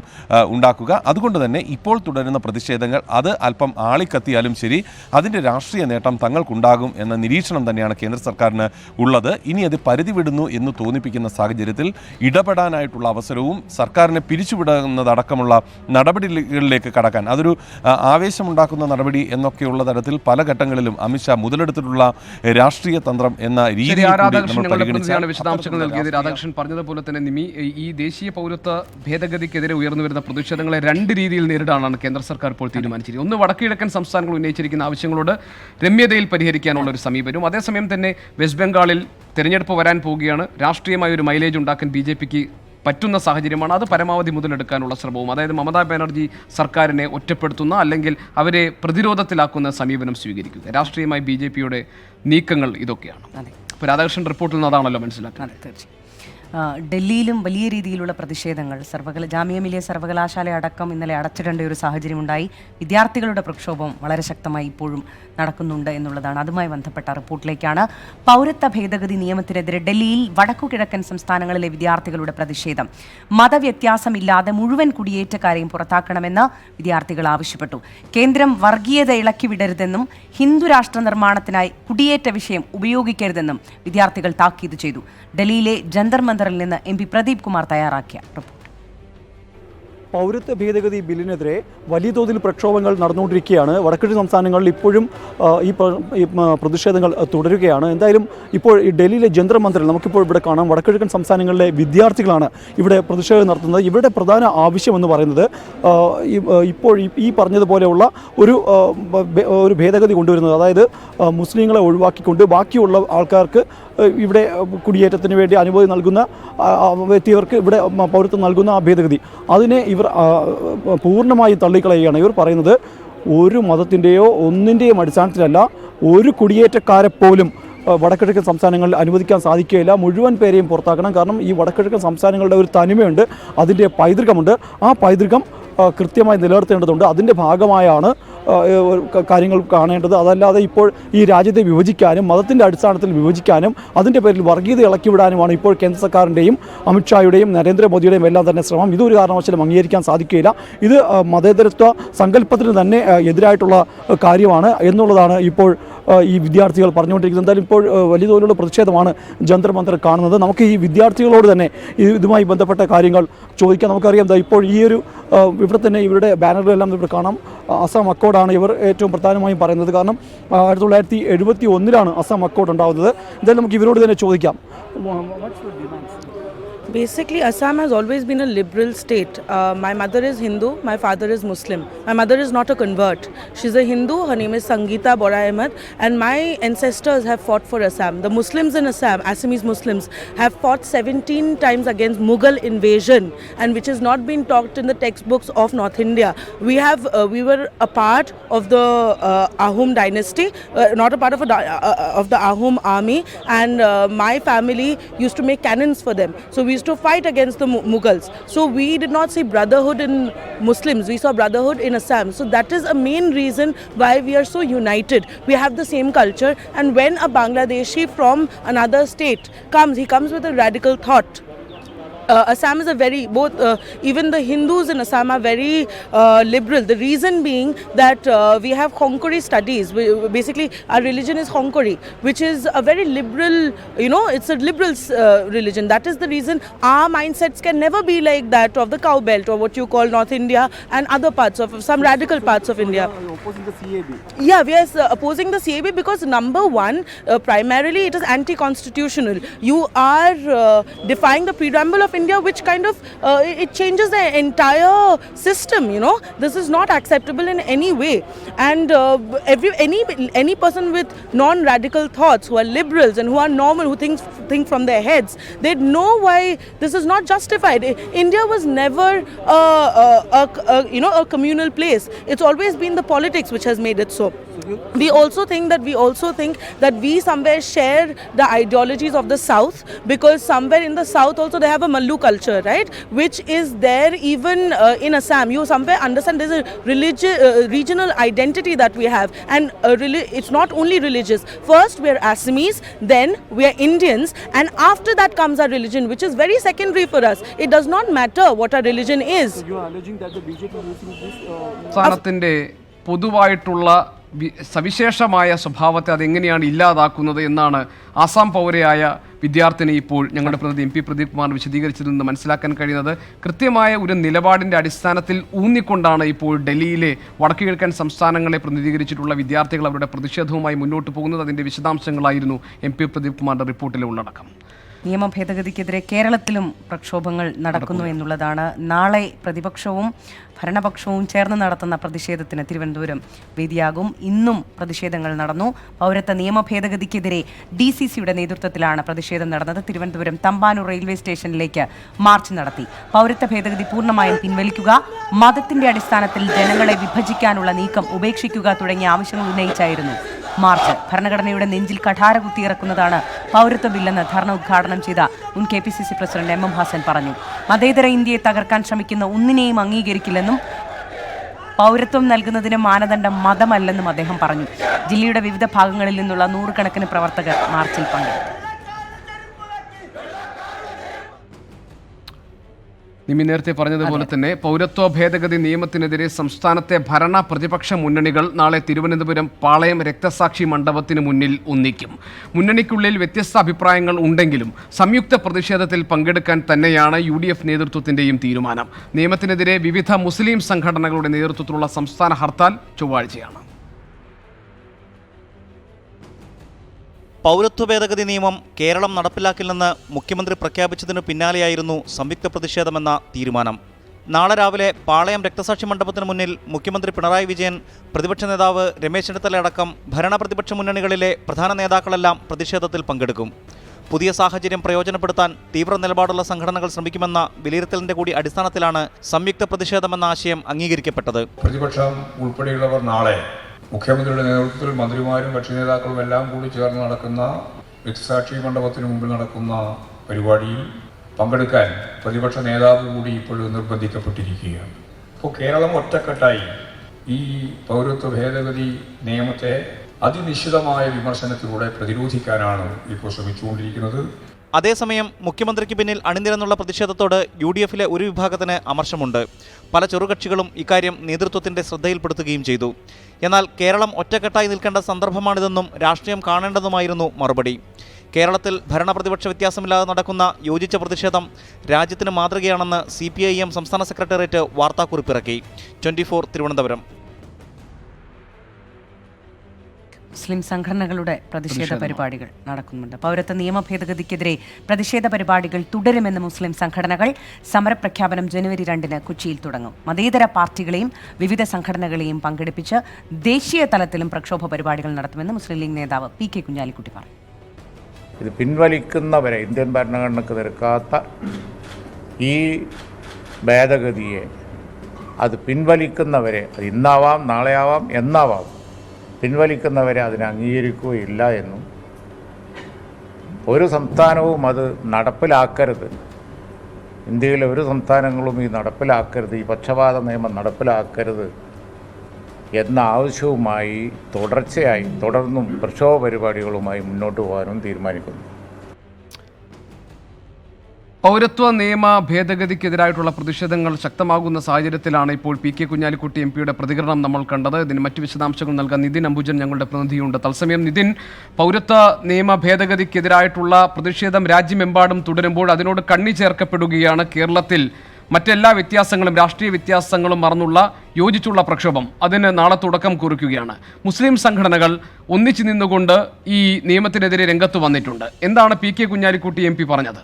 ഉണ്ടാക്കുക. അതുകൊണ്ട് തന്നെ ഇപ്പോൾ തുടരുന്ന പ്രതിഷേധങ്ങൾ അത് അല്പം ആളിക്കത്തിയാലും ശരി അതിൻ്റെ രാഷ്ട്രീയ നേട്ടം തങ്ങൾക്കുണ്ടാകും എന്ന നിരീക്ഷണം തന്നെയാണ് കേന്ദ്ര സർക്കാരിന് ഉള്ളത്. ഇനി അത് പരിധി വിടുന്നു എന്ന് തോന്നിപ്പിക്കുന്ന സാഹചര്യത്തിൽ ഇടപെടാനായിട്ടുള്ള അവസരവും സർക്കാരിനെ പിരിച്ചുവിടുന്നതടക്കമുള്ള നടപടികളിലേക്ക് കടക്കാൻ, അതൊരു ആവേശമുണ്ടാക്കുന്ന നടപടി എന്നൊക്കെയുള്ള തരത്തിൽ പല ഘട്ടങ്ങളിലും അമിത്ഷാ മുതലെടുത്തിട്ടുള്ള രാഷ്ട്രീയ തന്ത്രം എന്ന രീതിയിൽ വിശദാംശങ്ങൾ നൽകിയത്. രാധാകൃഷ്ണൻ പറഞ്ഞതുപോലെ തന്നെ ഈ ദേശീയ പൗരത്വ ഭേദഗതിക്കെതിരെ ഉയർന്നു വരുന്ന പ്രതിഷേധങ്ങളെ രണ്ട് രീതിയിൽ നേരിടാനാണ് കേന്ദ്ര സർക്കാർ ഇപ്പോൾ തീരുമാനിച്ചിരിക്കുന്നത്. ഒന്ന്, വടക്കുകിഴക്കൻ സംസ്ഥാനങ്ങൾ ഉന്നയിച്ചിരിക്കുന്ന ആവശ്യങ്ങളോട് രമ്യതയിൽ പരിഹരിക്കാനുള്ള ഒരു സമീപനവും, അതേസമയം തന്നെ വെസ്റ്റ് ബംഗാളിൽ തെരഞ്ഞെടുപ്പ് വരാൻ പോവുകയാണ്. രാഷ്ട്രീയമായ ഒരു മൈലേജ് ഉണ്ടാക്കാൻ BJPക്ക് പറ്റുന്ന സാഹചര്യമാണ്. അത് പരമാവധി മുതലെടുക്കാനുള്ള ശ്രമവും, അതായത് മമതാ ബാനർജി സർക്കാരിനെ ഒറ്റപ്പെടുത്തുന്ന അല്ലെങ്കിൽ അവരെ പ്രതിരോധത്തിലാക്കുന്ന സമീപനം സ്വീകരിക്കുക. രാഷ്ട്രീയമായി BJPയുടെ നീക്കങ്ങൾ ഇതൊക്കെയാണ്. ഇപ്പോൾ രാധാകൃഷ്ണൻ റിപ്പോർട്ടിൽ നിന്ന് അതാണല്ലോ മനസ്സിലാക്കുന്നത്. തീർച്ചയായും ഡൽഹിയിലും വലിയ രീതിയിലുള്ള പ്രതിഷേധങ്ങൾ, ജാമിയ മിലിയ സർവകലാശാല അടക്കം ഇന്നലെ അടച്ചിടേണ്ട ഒരു സാഹചര്യമുണ്ടായി. വിദ്യാർത്ഥികളുടെ പ്രക്ഷോഭം വളരെ ശക്തമായി ഇപ്പോഴും നടക്കുന്നുണ്ട് എന്നുള്ളതാണ്. അതുമായി ബന്ധപ്പെട്ട റിപ്പോർട്ടിലേക്കാണ്. പൗരത്വ ഭേദഗതി നിയമത്തിനെതിരെ ഡൽഹിയിൽ വടക്കുകിഴക്കൻ സംസ്ഥാനങ്ങളിലെ വിദ്യാർത്ഥികളുടെ പ്രതിഷേധം. മതവ്യത്യാസമില്ലാതെ മുഴുവൻ കുടിയേറ്റക്കാരെയും പുറത്താക്കണമെന്ന് വിദ്യാർത്ഥികൾ ആവശ്യപ്പെട്ടു. കേന്ദ്രം വർഗീയത ഇളക്കിവിടരുതെന്നും ഹിന്ദു രാഷ്ട്ര നിർമ്മാണത്തിനായി കുടിയേറ്റ വിഷയം ഉപയോഗിക്കരുതെന്നും വിദ്യാർത്ഥികൾ താക്കീത് ചെയ്തു. ഡൽഹിയിലെ ജന്തർ മന്ദറിൽ നിന്ന് MP പ്രദീപ് കുമാർ തയ്യാറാക്കിയ റിപ്പോർട്ട്. പൗരത്വ ഭേദഗതി ബില്ലിനെതിരെ വലിയ തോതിൽ പ്രക്ഷോഭങ്ങൾ നടന്നുകൊണ്ടിരിക്കുകയാണ്. വടക്കിഴക്കൻ സംസ്ഥാനങ്ങളിൽ ഇപ്പോഴും ഈ പ്രതിഷേധങ്ങൾ തുടരുകയാണ്. എന്തായാലും ഇപ്പോൾ ഈ ഡൽഹിയിലെ ജന്തർ മന്ദിറിൽ നമുക്കിപ്പോൾ ഇവിടെ കാണാം. വടക്കിഴക്കൻ സംസ്ഥാനങ്ങളിലെ വിദ്യാർത്ഥികളാണ് ഇവിടെ പ്രതിഷേധം നടത്തുന്നത്. ഇവരുടെ പ്രധാന ആവശ്യമെന്ന് പറയുന്നത് ഇപ്പോൾ ഈ പറഞ്ഞതുപോലെയുള്ള ഒരു ഭേദഗതി കൊണ്ടുവരുന്നത്, അതായത് മുസ്ലിങ്ങളെ ഒഴിവാക്കിക്കൊണ്ട് ബാക്കിയുള്ള ആൾക്കാർക്ക് ഇവിടെ കുടിയേറ്റത്തിന് വേണ്ടി അനുമതി നൽകുന്ന വ്യക്തികൾക്ക് ഇവിടെ പൗരത്വം നൽകുന്ന ആ ഭേദഗതി, അതിനെ ഇവർ പൂർണ്ണമായും തള്ളിക്കളയുകയാണ്. ഇവർ പറയുന്നത് ഒരു മതത്തിൻ്റെയോ ഒന്നിൻ്റെയും അടിസ്ഥാനത്തിലല്ല ഒരു കുടിയേറ്റക്കാരെ പോലും വടക്കിഴക്കൻ സംസ്ഥാനങ്ങളിൽ അനുവദിക്കാൻ സാധിക്കുകയില്ല. മുഴുവൻ പേരെയും പുറത്താക്കണം. കാരണം ഈ വടക്കിഴക്കൻ സംസ്ഥാനങ്ങളുടെ ഒരു തനിമയുണ്ട്, അതിൻ്റെ പൈതൃകമുണ്ട്. ആ പൈതൃകം കൃത്യമായി നിലനിർത്തേണ്ടതുണ്ട്. അതിൻ്റെ ഭാഗമായാണ് കാര്യങ്ങൾ കാണേണ്ടത്. അതല്ലാതെ ഇപ്പോൾ ഈ രാജ്യത്തെ വിഭജിക്കാനും മതത്തിൻ്റെ അടിസ്ഥാനത്തിൽ വിഭജിക്കാനും അതിൻ്റെ പേരിൽ വർഗീയത ഇളക്കിവിടാനുമാണ് ഇപ്പോൾ കേന്ദ്ര സർക്കാരിൻ്റെയും അമിത്ഷായുടെയും നരേന്ദ്രമോദിയുടെയും എല്ലാം തന്നെ ശ്രമം. ഇതൊരു കാരണവശാലും അംഗീകരിക്കാൻ സാധിക്കുകയില്ല. ഇത് മതേതരത്വ സങ്കല്പത്തിന് തന്നെ എതിരായിട്ടുള്ള കാര്യമാണ് എന്നുള്ളതാണ് ഇപ്പോൾ ഈ വിദ്യാർത്ഥികൾ പറഞ്ഞുകൊണ്ടിരിക്കുന്നത്. എന്തായാലും ഇപ്പോൾ വലിയ തോതിലുള്ള പ്രതിഷേധമാണ് ജന്തർ മന്ദർ കാണുന്നത്. നമുക്ക് ഈ വിദ്യാർത്ഥികളോട് തന്നെ ഇതുമായി ബന്ധപ്പെട്ട കാര്യങ്ങൾ ചോദിക്കാം. നമുക്കറിയാം ഇപ്പോൾ ഈ ഒരു ഇവിടെ തന്നെ ഇവരുടെ ബാനറുകളെല്ലാം ഇവിടെ കാണാം. അസം അക്കോർഡാണ് ഇവർ ഏറ്റവും പ്രധാനമായും പറയുന്നത്. കാരണം 1971 അസം അക്കോർഡ് ഉണ്ടാകുന്നത്. എന്തായാലും നമുക്ക് ഇവരോട് തന്നെ ചോദിക്കാം. Basically, Assam has always been a liberal state. My mother is Hindu, my father is Muslim. My mother is not a convert. She's a Hindu, her name is Sangeeta Bora Ahmed, and my ancestors have fought for Assam. The Muslims in Assam, Assamese Muslims, have fought 17 times against Mughal invasion, and which has not been taught in the textbooks of North India. We were a part of the Ahom dynasty, not a part of the Ahom army, and my family used to make cannons for them. So we used to fight against the Mughals. So we did not see brotherhood in Muslims, we saw brotherhood in Assam. So that is a main reason why we are so united. We have the same culture, and when a Bangladeshi from another state comes, he comes with a radical thought. Assam is a very even the Hindus in Assam are very liberal. The reason being that we have Honkori studies. Basically, our religion is Honkori, which is a very liberal. It's a liberal religion. That is the reason our mindsets can never be like that of the cow belt or what you call North India and other parts of some radical parts of India. Opposing the CAB. Yeah, we are opposing the CAB because number one, primarily it is anti-constitutional. You are defying the preamble of India, which kind of it changes the entire system. This is not acceptable in any way. And any person with non-radical thoughts, who are liberals and who are normal, who think from their heads, they know why this is not justified. India was never a communal place. It's always been the politics which has made it so. We also think that we somewhere share the ideologies of the South, because somewhere in the South also they have a Mallu culture, right, which is there even in Assam. You somewhere understand there's a regional identity that we have, and it's not only religious. First we are Assamese, then we are Indians, and after that comes our religion, which is very secondary for us. It does not matter what our religion is. So you are alleging that the BJP is using this സംസ്ഥാനത്തിന്റെ പൊതുവായിട്ടുള്ള സവിശേഷമായ സ്വഭാവത്തെ അതെങ്ങനെയാണ് ഇല്ലാതാക്കുന്നത് എന്നാണ് ആസാം പൗരയായ വിദ്യാർത്ഥിനി ഇപ്പോൾ ഞങ്ങളുടെ പ്രതിനിധി MP പ്രദീപ് കുമാർ വിശദീകരിച്ചതിൽ നിന്ന് മനസ്സിലാക്കാൻ കഴിയുന്നത്. കൃത്യമായ ഒരു നിലപാടിൻ്റെ അടിസ്ഥാനത്തിൽ ഊന്നിക്കൊണ്ടാണ് ഇപ്പോൾ ഡൽഹിയിലെ വടക്കു കിഴക്കൻ സംസ്ഥാനങ്ങളെ പ്രതിനിധീകരിച്ചിട്ടുള്ള വിദ്യാർത്ഥികൾ അവരുടെ പ്രതിഷേധവുമായി മുന്നോട്ട് പോകുന്നത്. അതിൻ്റെ വിശദാംശങ്ങളായിരുന്നു MP പ്രദീപ് കുമാറിൻ്റെ റിപ്പോർട്ടിലെ ഉള്ളടക്കം. നിയമ ഭേദഗതിക്കെതിരെ കേരളത്തിലും പ്രക്ഷോഭങ്ങൾ നടക്കുന്നു എന്നുള്ളതാണ്. നാളെ പ്രതിപക്ഷവും ഭരണപക്ഷവും ചേർന്ന് നടത്തുന്ന പ്രതിഷേധത്തിന് തിരുവനന്തപുരം വേദിയാകും. ഇന്നും പ്രതിഷേധങ്ങൾ നടന്നു. പൗരത്വ നിയമ ഭേദഗതിക്കെതിരെ DCCയുടെ നേതൃത്വത്തിലാണ് പ്രതിഷേധം നടന്നത്. തിരുവനന്തപുരം തമ്പാനൂർ റെയിൽവേ സ്റ്റേഷനിലേക്ക് മാർച്ച് നടത്തി. പൗരത്വ ഭേദഗതി പൂർണ്ണമായും പിൻവലിക്കുക, മതത്തിന്റെ അടിസ്ഥാനത്തിൽ ജനങ്ങളെ വിഭജിക്കാനുള്ള നീക്കം ഉപേക്ഷിക്കുക തുടങ്ങിയ ആവശ്യങ്ങൾ ഉന്നയിച്ചായിരുന്നു മാർച്ച്. ഭരണഘടനയുടെ നെഞ്ചിൽ കഠാര കുത്തിയിറക്കുന്നതാണ് പൗരത്വ ബില്ലെന്ന് ധർണ ഉദ്ഘാടനം ചെയ്ത മുൻ KPCC പ്രസിഡന്റ് MM ഹസൻ പറഞ്ഞു. മതേതര ഇന്ത്യയെ തകർക്കാൻ ശ്രമിക്കുന്ന ഒന്നിനെയും അംഗീകരിക്കില്ലെന്നും പൗരത്വം നൽകുന്നതിന് മാനദണ്ഡം മതമല്ലെന്നും അദ്ദേഹം പറഞ്ഞു. ജില്ലയുടെ വിവിധ ഭാഗങ്ങളിൽ നിന്നുള്ള നൂറുകണക്കിന് പ്രവർത്തകർ മാർച്ചിൽ പങ്കെടുത്തു. നിമി നേരത്തെ പറഞ്ഞതുപോലെ തന്നെ പൗരത്വ ഭേദഗതി നിയമത്തിനെതിരെ സംസ്ഥാനത്തെ ഭരണ പ്രതിപക്ഷ മുന്നണികൾ നാളെ തിരുവനന്തപുരം പാളയം രക്തസാക്ഷി മണ്ഡപത്തിന് മുന്നിൽ ഒന്നിക്കും. മുന്നണിക്കുള്ളിൽ വ്യത്യസ്ത അഭിപ്രായങ്ങൾ ഉണ്ടെങ്കിലും സംയുക്ത പ്രതിഷേധത്തിൽ പങ്കെടുക്കാൻ തന്നെയാണ് UDF നേതൃത്വത്തിൻ്റെയും തീരുമാനം. നിയമത്തിനെതിരെ വിവിധ മുസ്ലിം സംഘടനകളുടെ നേതൃത്വത്തിലുള്ള സംസ്ഥാന ഹർത്താൽ ചൊവ്വാഴ്ചയാണ്. പൗരത്വ ഭേദഗതി നിയമം കേരളം നടപ്പിലാക്കില്ലെന്ന് മുഖ്യമന്ത്രി പ്രഖ്യാപിച്ചതിനു പിന്നാലെയായിരുന്നു സംയുക്ത പ്രതിഷേധമെന്ന തീരുമാനം. നാളെ രാവിലെ പാളയം രക്തസാക്ഷി മണ്ഡപത്തിന് മുന്നിൽ മുഖ്യമന്ത്രി പിണറായി വിജയൻ, പ്രതിപക്ഷ നേതാവ് രമേശ് ചെന്നിത്തല അടക്കം ഭരണപ്രതിപക്ഷ മുന്നണികളിലെ പ്രധാന നേതാക്കളെല്ലാം പ്രതിഷേധത്തിൽ പങ്കെടുക്കും. പുതിയ സാഹചര്യം പ്രയോജനപ്പെടുത്താൻ തീവ്ര നിലപാടുള്ള സംഘടനകൾ ശ്രമിക്കുമെന്ന വിലയിരുത്തലിന്റെ കൂടി അടിസ്ഥാനത്തിലാണ് സംയുക്ത പ്രതിഷേധമെന്ന ആശയം അംഗീകരിക്കപ്പെട്ടത്. പ്രതിപക്ഷം ഉൾപ്പെടെയുള്ളവർ നാളെ മുഖ്യമന്ത്രിയുടെ നേതൃത്വത്തിൽ മന്ത്രിമാരും കക്ഷി നേതാക്കളും എല്ലാം കൂടി ചേർന്ന് നടക്കുന്ന രക്തസാക്ഷി മണ്ഡപത്തിന് മുമ്പിൽ നടക്കുന്ന പരിപാടിയിൽ പങ്കെടുക്കാൻ പ്രതിപക്ഷ നേതാവ് കൂടി ഇപ്പോഴും നിർബന്ധിക്കപ്പെട്ടിരിക്കുകയാണ്. ഇപ്പോൾ കേരളം ഒറ്റക്കെട്ടായി ഈ പൗരത്വ ഭേദഗതി നിയമത്തെ അതിനിശ്ചിതമായ വിമർശനത്തിലൂടെ പ്രതിരോധിക്കാനാണ് ഇപ്പോൾ ശ്രമിച്ചുകൊണ്ടിരിക്കുന്നത്. അതേസമയം മുഖ്യമന്ത്രിക്ക് പിന്നിൽ അണിനിരന്നുള്ള പ്രതിഷേധത്തോട് UDFലെ ഒരു വിഭാഗത്തിന് അമർഷമുണ്ട്. പല ചെറുകക്ഷികളും ഇക്കാര്യം നേതൃത്വത്തിന്റെ ശ്രദ്ധയിൽപ്പെടുത്തുകയും ചെയ്തു. എന്നാൽ കേരളം ഒറ്റക്കെട്ടായി നിൽക്കേണ്ട സന്ദർഭമാണിതെന്നും രാഷ്ട്രീയം കാണേണ്ടതുമായിരുന്നു മറുപടി. കേരളത്തിൽ ഭരണപ്രതിപക്ഷ വ്യത്യാസമില്ലാതെ നടക്കുന്ന യോജിച്ച പ്രതിഷേധം രാജ്യത്തിന് മാതൃകയാണെന്ന് CPIM സംസ്ഥാന സെക്രട്ടേറിയറ്റ് വാർത്താക്കുറിപ്പിറക്കി. 24 തിരുവനന്തപുരം. മുസ്ലിം സംഘടനകളുടെ പ്രതിഷേധ പരിപാടികൾ നടക്കുന്നുണ്ട്. പൗരത്വ നിയമ ഭേദഗതിക്കെതിരെ പ്രതിഷേധ പരിപാടികൾ തുടരുമെന്ന് മുസ്ലിം സംഘടനകൾ. സമരപ്രഖ്യാപനം ജനുവരി 2-ന് കൊച്ചിയിൽ തുടങ്ങും. മതേതര പാർട്ടികളെയും വിവിധ സംഘടനകളെയും പങ്കെടുപ്പിച്ച് ദേശീയ തലത്തിലും പ്രക്ഷോഭ പരിപാടികൾ നടത്തുമെന്ന് മുസ്ലിം ലീഗ് നേതാവ് PK കുഞ്ഞാലിക്കുട്ടി പറഞ്ഞു. ഇത് പിൻവലിക്കുന്നവരെ, ഇന്ത്യൻ ഭരണഘടനയ്ക്ക് നിരക്കാത്ത ഈ ഭേദഗതിയെ അത് പിൻവലിക്കുന്നവരെ, അത് ഇന്നാവാം, നാളെയാവാം, എന്നാവാം, പിൻവലിക്കുന്നവരെ അതിനെ അംഗീകരിക്കുകയില്ല എന്നും ഒരു സംസ്ഥാനവും അത് നടപ്പിലാക്കരുത്, ഇന്ത്യയിലെ ഒരു സംസ്ഥാനങ്ങളും ഈ നടപ്പിലാക്കരുത്, ഈ പക്ഷപാത നിയമം നടപ്പിലാക്കരുത് എന്ന ആവശ്യവുമായി തുടർന്നും പ്രക്ഷോഭ പരിപാടികളുമായി മുന്നോട്ട് പോകാനും തീരുമാനിക്കുന്നു. പൗരത്വ നിയമ ഭേദഗതിക്കെതിരായിട്ടുള്ള പ്രതിഷേധങ്ങൾ ശക്തമാകുന്ന സാഹചര്യത്തിലാണ് ഇപ്പോൾ പി കെ കുഞ്ഞാലിക്കുട്ടി എം പിയുടെ പ്രതികരണം നമ്മൾ കണ്ടത്. ഇതിന് മറ്റ് വിശദാംശങ്ങൾ നൽകാൻ നിതിൻ അംബുജൻ ഞങ്ങളുടെ പ്രതിനിധിയുണ്ട്. തത്സമയം നിതിൻ, പൗരത്വ നിയമ ഭേദഗതിക്കെതിരായിട്ടുള്ള പ്രതിഷേധം രാജ്യമെമ്പാടും തുടരുമ്പോൾ അതിനോട് കണ്ണി ചേർക്കപ്പെടുകയാണ് കേരളത്തിൽ. മറ്റെല്ലാ വ്യത്യാസങ്ങളും, രാഷ്ട്രീയ വ്യത്യാസങ്ങളും മറന്നുള്ള യോജിച്ചുള്ള പ്രക്ഷോഭം അതിന് നാളെ തുടക്കം കുറിക്കുകയാണ്. മുസ്ലിം സംഘടനകൾ ഒന്നിച്ചു നിന്നുകൊണ്ട് ഈ നിയമത്തിനെതിരെ രംഗത്ത് വന്നിട്ടുണ്ട്. എന്താണ് P K Kunhalikutty M P പറഞ്ഞത്?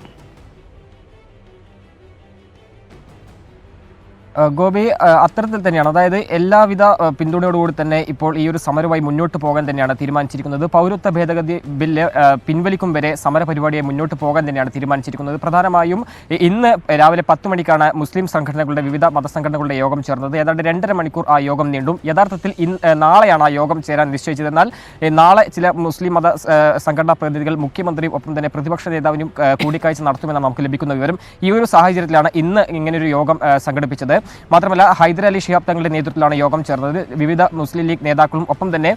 ഗോപി, അത്തരത്തിൽ തന്നെയാണ്. അതായത് എല്ലാവിധ പിന്തുണയോടുകൂടി തന്നെ ഇപ്പോൾ ഈ ഒരു സമരവുമായി മുന്നോട്ട് പോകാൻ തന്നെയാണ് തീരുമാനിച്ചിരിക്കുന്നത്. പൗരത്വ ഭേദഗതി ബില്ല് പിൻവലിക്കും വരെ സമര പരിപാടിയെ മുന്നോട്ട് പോകാൻ തന്നെയാണ് തീരുമാനിച്ചിരിക്കുന്നത്. പ്രധാനമായും ഇന്ന് രാവിലെ 10 മണിക്കാണ് മുസ്ലിം സംഘടനകളുടെ, വിവിധ മതസംഘടനകളുടെ യോഗം ചേർന്നത്. ഏതാണ്ട് 2.5 മണിക്കൂർ ആ യോഗം നീണ്ടും. യഥാർത്ഥത്തിൽ നാളെയാണ് ആ യോഗം ചേരാൻ നിശ്ചയിച്ചത്. എന്നാൽ നാളെ ചില മുസ്ലിം മത സംഘടനാ പ്രതിനിധികൾ മുഖ്യമന്ത്രിയും ഒപ്പം തന്നെ പ്രതിപക്ഷ നേതാവിനും കൂടിക്കാഴ്ച നടത്തുമെന്നാണ് നമുക്ക് ലഭിക്കുന്ന വിവരം. ഈ ഒരു സാഹചര്യത്തിലാണ് ഇന്ന് ഇങ്ങനെയൊരു യോഗം സംഘടിപ്പിച്ചത്. മാത്രമല്ല, ഹൈദരലി ശിഹാബ് തങ്ങളുടെ നേതൃത്വത്തിലാണ് യോഗം ചേർന്നത്. വിവിധ മുസ്ലിം ലീഗ് നേതാക്കളും ഒപ്പം തന്നെ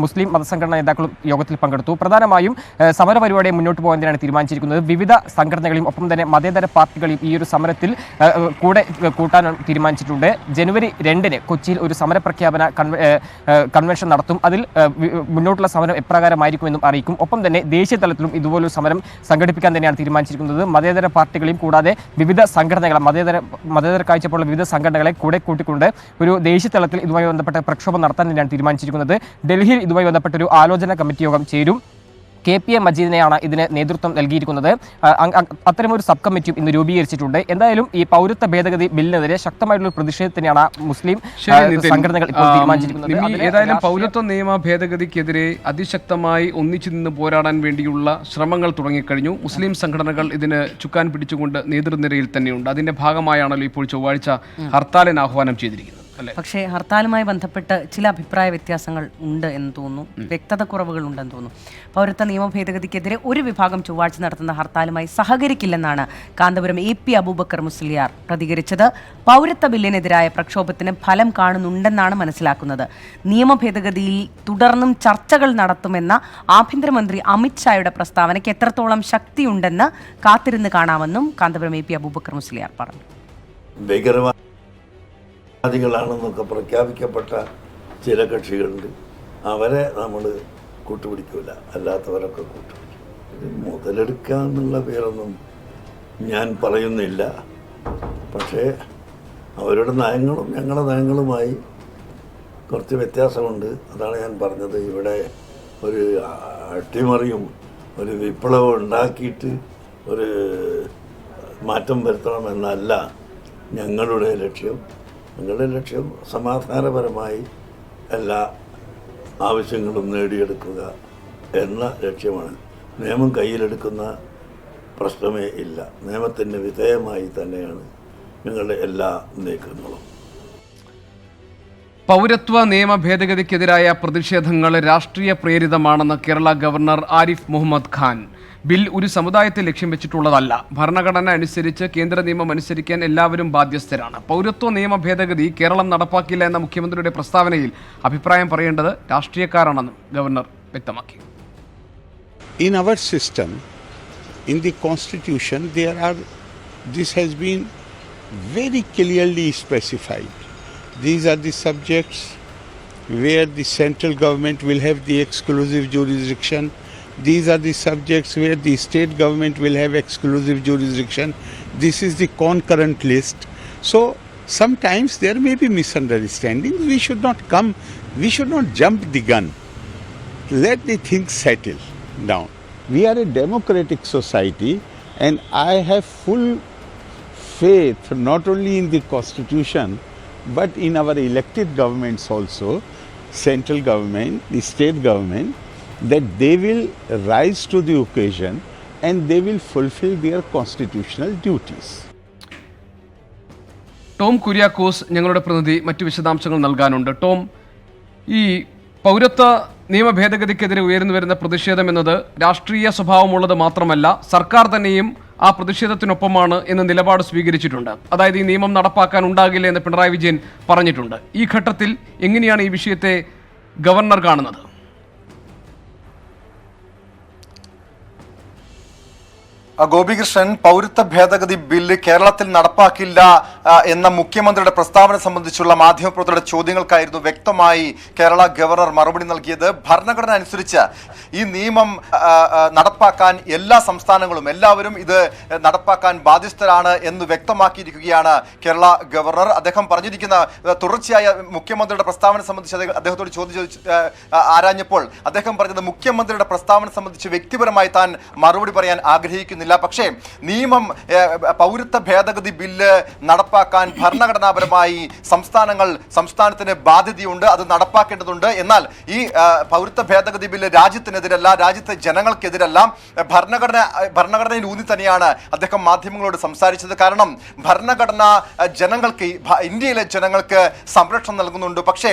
മുസ്ലിം മതസംഘടനാ നേതാക്കളും യോഗത്തിൽ പങ്കെടുത്തു. പ്രധാനമായും സമര പരിപാടിയെ മുന്നോട്ട് പോകാൻ തന്നെയാണ് തീരുമാനിച്ചിരിക്കുന്നത്. വിവിധ സംഘടനകളെയും ഒപ്പം തന്നെ മതേതര പാർട്ടികളെയും ഈ ഒരു സമരത്തിൽ കൂടെ കൂട്ടാൻ തീരുമാനിച്ചിട്ടുണ്ട്. ജനുവരി 2-ന് കൊച്ചിയിൽ ഒരു സമര പ്രഖ്യാപന കൺവെൻഷൻ നടത്തും. അതിൽ മുന്നോട്ടുള്ള സമരം എപ്രകാരമായിരിക്കുമെന്നും അറിയിക്കും. ഒപ്പം തന്നെ ദേശീയ തലത്തിലും ഇതുപോലൊരു സമരം സംഘടിപ്പിക്കാൻ തന്നെയാണ് തീരുമാനിച്ചിരിക്കുന്നത്. മതേതര പാർട്ടികളെയും കൂടാതെ വിവിധ സംഘടനകളെ, മതേതര കാഴ്ചപ്പാടുള്ള വിവിധ സംഘടനകളെ കൂടെ കൂട്ടിക്കൊണ്ട് ഒരു ദേശീയ തലത്തിൽ ഇതുമായി ബന്ധപ്പെട്ട പ്രക്ഷോഭം നടത്താൻ തന്നെയാണ് തീരുമാനിച്ചിരിക്കുന്നത്. ഡൽഹിയിൽ ഇതുമായി ബന്ധപ്പെട്ട ഒരു ആലോചന കമ്മിറ്റി യോഗം ചേരും. KPA മജീദിനെയാണ് ഇതിന് നേതൃത്വം നൽകിയിരിക്കുന്നത്. അത്തരമൊരു സബ് കമ്മിറ്റിയും ഇന്ന് രൂപീകരിച്ചിട്ടുണ്ട്. എന്തായാലും ഈ പൗരത്വ ഭേദഗതി ബില്ലിനെതിരെ ശക്തമായിട്ടുള്ള പ്രതിഷേധത്തിനാണ് മുസ്ലിം സംഘടനകൾ ഇപ്പോൾ തീരുമാനിച്ചിരിക്കുന്നത്. ഏതായാലും പൗരത്വ നിയമ ഭേദഗതിക്കെതിരെ അതിശക്തമായി ഒന്നിച്ചു നിന്ന് പോരാടാൻ വേണ്ടിയുള്ള ശ്രമങ്ങൾ തുടങ്ങിക്കഴിഞ്ഞു. മുസ്ലിം സംഘടനകൾ ഇതിന് ചുക്കാൻ പിടിച്ചുകൊണ്ട് നേതൃനിരയിൽ തന്നെയുണ്ട്. അതിന്റെ ഭാഗമായാണല്ലോ ഇപ്പോൾ ചൊവ്വാഴ്ച ഹർത്താലിന് ആഹ്വാനം ചെയ്തിരിക്കുന്നത്. പക്ഷേ ഹർത്താലുമായി ബന്ധപ്പെട്ട് ചില അഭിപ്രായ വ്യത്യാസങ്ങൾ ഉണ്ട് എന്ന് തോന്നുന്നു, വ്യക്തത കുറവുകൾ ഉണ്ടെന്ന് തോന്നുന്നു. പൗരത്വ നിയമ ഭേദഗതിക്കെതിരെ ഒരു വിഭാഗം ചൊവ്വാഴ്ച നടത്തുന്ന ഹർത്താലുമായി സഹകരിക്കില്ലെന്നാണ് കാന്തപുരം AP അബൂബക്കർ മുസ്ലിയാർ പ്രതികരിച്ചത്. പൗരത്വ ബില്ലിനെതിരായ പ്രക്ഷോഭത്തിന് ഫലം കാണുന്നുണ്ടെന്നാണ് മനസ്സിലാക്കുന്നത്. നിയമ ഭേദഗതിയിൽ തുടർന്നും ചർച്ചകൾ നടത്തുമെന്ന ആഭ്യന്തരമന്ത്രി അമിത്ഷായുടെ പ്രസ്താവനയ്ക്ക് എത്രത്തോളം ശക്തിയുണ്ടെന്ന് കാത്തിരുന്ന് കാണാമെന്നും കാന്തപുരം AP അബൂബക്കർ മുസ്ലിയാർ പറഞ്ഞു. ാണെന്നൊക്കെ പ്രഖ്യാപിക്കപ്പെട്ട ചില കക്ഷികളുണ്ട്. അവരെ നമ്മൾ കൂട്ടുപിടിക്കില്ല, അല്ലാത്തവരൊക്കെ കൂട്ടുപിടിക്കും. ഇത് മുതലെടുക്കുക എന്നുള്ള പേരൊന്നും ഞാൻ പറയുന്നില്ല. പക്ഷേ അവരുടെ നയങ്ങളും ഞങ്ങളുടെ നയങ്ങളുമായി കുറച്ച് വ്യത്യാസമുണ്ട്. അതാണ് ഞാൻ പറഞ്ഞത്. ഇവിടെ ഒരു അട്ടിമറിയും ഒരു വിപ്ലവം ഉണ്ടാക്കിയിട്ട് ഒരു മാറ്റം വരുത്തണമെന്നല്ല ഞങ്ങളുടെ ലക്ഷ്യം. ഞങ്ങളുടെ ലക്ഷ്യം സമാധാനപരമായി എല്ലാ ആവശ്യങ്ങളും നേടിയെടുക്കുക എന്ന ലക്ഷ്യമാണ്. നിയമം കയ്യിലെടുക്കുന്ന പ്രശ്നമേ ഇല്ല. നിയമത്തിന് വിധേയമായി തന്നെയാണ് ഞങ്ങളുടെ എല്ലാ നീക്കങ്ങളും. പൗരത്വ നിയമ ഭേദഗതിക്കെതിരായ പ്രതിഷേധങ്ങൾ രാഷ്ട്രീയ പ്രേരിതമാണെന്ന് കേരള ഗവർണർ ആരിഫ് മുഹമ്മദ് ഖാൻ. ബിൽ ഒരു സമുദായത്തെ ലക്ഷ്യം വെച്ചിട്ടുള്ളതല്ല. ഭരണഘടന അനുസരിച്ച് കേന്ദ്ര നിയമം അനുസരിക്കാൻ എല്ലാവരും ബാധ്യസ്ഥരാണ്. പൗരത്വ നിയമ ഭേദഗതി കേരളം നടപ്പാക്കില്ല എന്ന മുഖ്യമന്ത്രിയുടെ പ്രസ്താവനയിൽ അഭിപ്രായം പറയേണ്ടത് രാഷ്ട്രീയക്കാരാണെന്നും ഗവർണർ വ്യക്തമാക്കി. In our system, in the constitution, this has been very clearly specified. These are the subjects where the central government will have the exclusive jurisdiction. These are the subjects where the state government will have exclusive jurisdiction. This is the concurrent list. So sometimes there may be misunderstandings. We should not jump the gun. Let the things settle down. We are a democratic society, and I have full faith not only in the constitution but in our elected governments also, central government, the state government, that they will rise to the occasion and they will fulfill their constitutional duties. Tom Kuriakose ഞങ്ങളുടെ പ്രതിനിധി മറ്റു വിശദാംശങ്ങൾ നൽകാനുണ്ട്. ടോം, ഈ പൗരത്വ നിയമ ഭേദഗതിക്കെതിരെ ഉയർന്നു വരുന്ന പ്രതിഷേധം എന്നത് രാഷ്ട്രീയ സ്വഭാവമുള്ളത് മാത്രമല്ല, സർക്കാർ തന്നെയും ആ പ്രതിഷേധത്തിനൊപ്പമാണ് എന്ന നിലപാട് സ്വീകരിച്ചിട്ടുണ്ട്. അതായത് ഈ നിയമം നടപ്പാക്കാൻ ഉണ്ടാകില്ല എന്ന് പിണറായി വിജയൻ പറഞ്ഞിട്ടുണ്ട്. ഈ ഘട്ടത്തിൽ എങ്ങനെയാണ് ഈ വിഷയത്തെ ഗവർണർ കാണുന്നത്? ഗോപികൃഷ്ണൻ, പൗരത്വ ഭേദഗതി ബില്ല് കേരളത്തിൽ നടപ്പാക്കില്ല എന്ന മുഖ്യമന്ത്രിയുടെ പ്രസ്താവന സംബന്ധിച്ചുള്ള മാധ്യമപ്രവർത്തകരുടെ ചോദ്യങ്ങൾക്കായിരുന്നു വ്യക്തമായി കേരള ഗവർണർ മറുപടി നൽകിയത്. ഭരണഘടന അനുസരിച്ച് ഈ നിയമം നടപ്പാക്കാൻ എല്ലാ സംസ്ഥാനങ്ങളും എല്ലാവരും ഇത് നടപ്പാക്കാൻ ബാധ്യസ്ഥരാണ് എന്ന് വ്യക്തമാക്കിയിരിക്കുകയാണ് കേരള ഗവർണർ. അദ്ദേഹം പറഞ്ഞിരിക്കുന്ന തുടർച്ചയായ മുഖ്യമന്ത്രിയുടെ പ്രസ്താവന സംബന്ധിച്ച് അദ്ദേഹത്തോട് ആരാഞ്ഞപ്പോൾ അദ്ദേഹം പറഞ്ഞത് മുഖ്യമന്ത്രിയുടെ പ്രസ്താവന സംബന്ധിച്ച് വ്യക്തിപരമായി താൻ മറുപടി പറയാൻ ആഗ്രഹിക്കുന്നില്ല. പക്ഷേ പൗരത്വ ഭേദഗതി ബില്ല് നടപ്പാക്കാൻ ഭരണഘടനാപരമായി സംസ്ഥാനത്തിന് ബാധ്യതയുണ്ട്, അത് നടപ്പാക്കേണ്ടതുണ്ട്. എന്നാൽ ഈ പൗരത്വ ഭേദഗതി ബില്ല് രാജ്യത്തിനെതിരല്ല, രാജ്യത്തെ ജനങ്ങൾക്കെതിരല്ല. ഭരണഘടനയിൽ ഊന്നി തന്നെയാണ് അദ്ദേഹം മാധ്യമങ്ങളോട് സംസാരിച്ചത്. കാരണം ഭരണഘടന ഇന്ത്യയിലെ ജനങ്ങൾക്ക് സംരക്ഷണം നൽകുന്നുണ്ട്. പക്ഷേ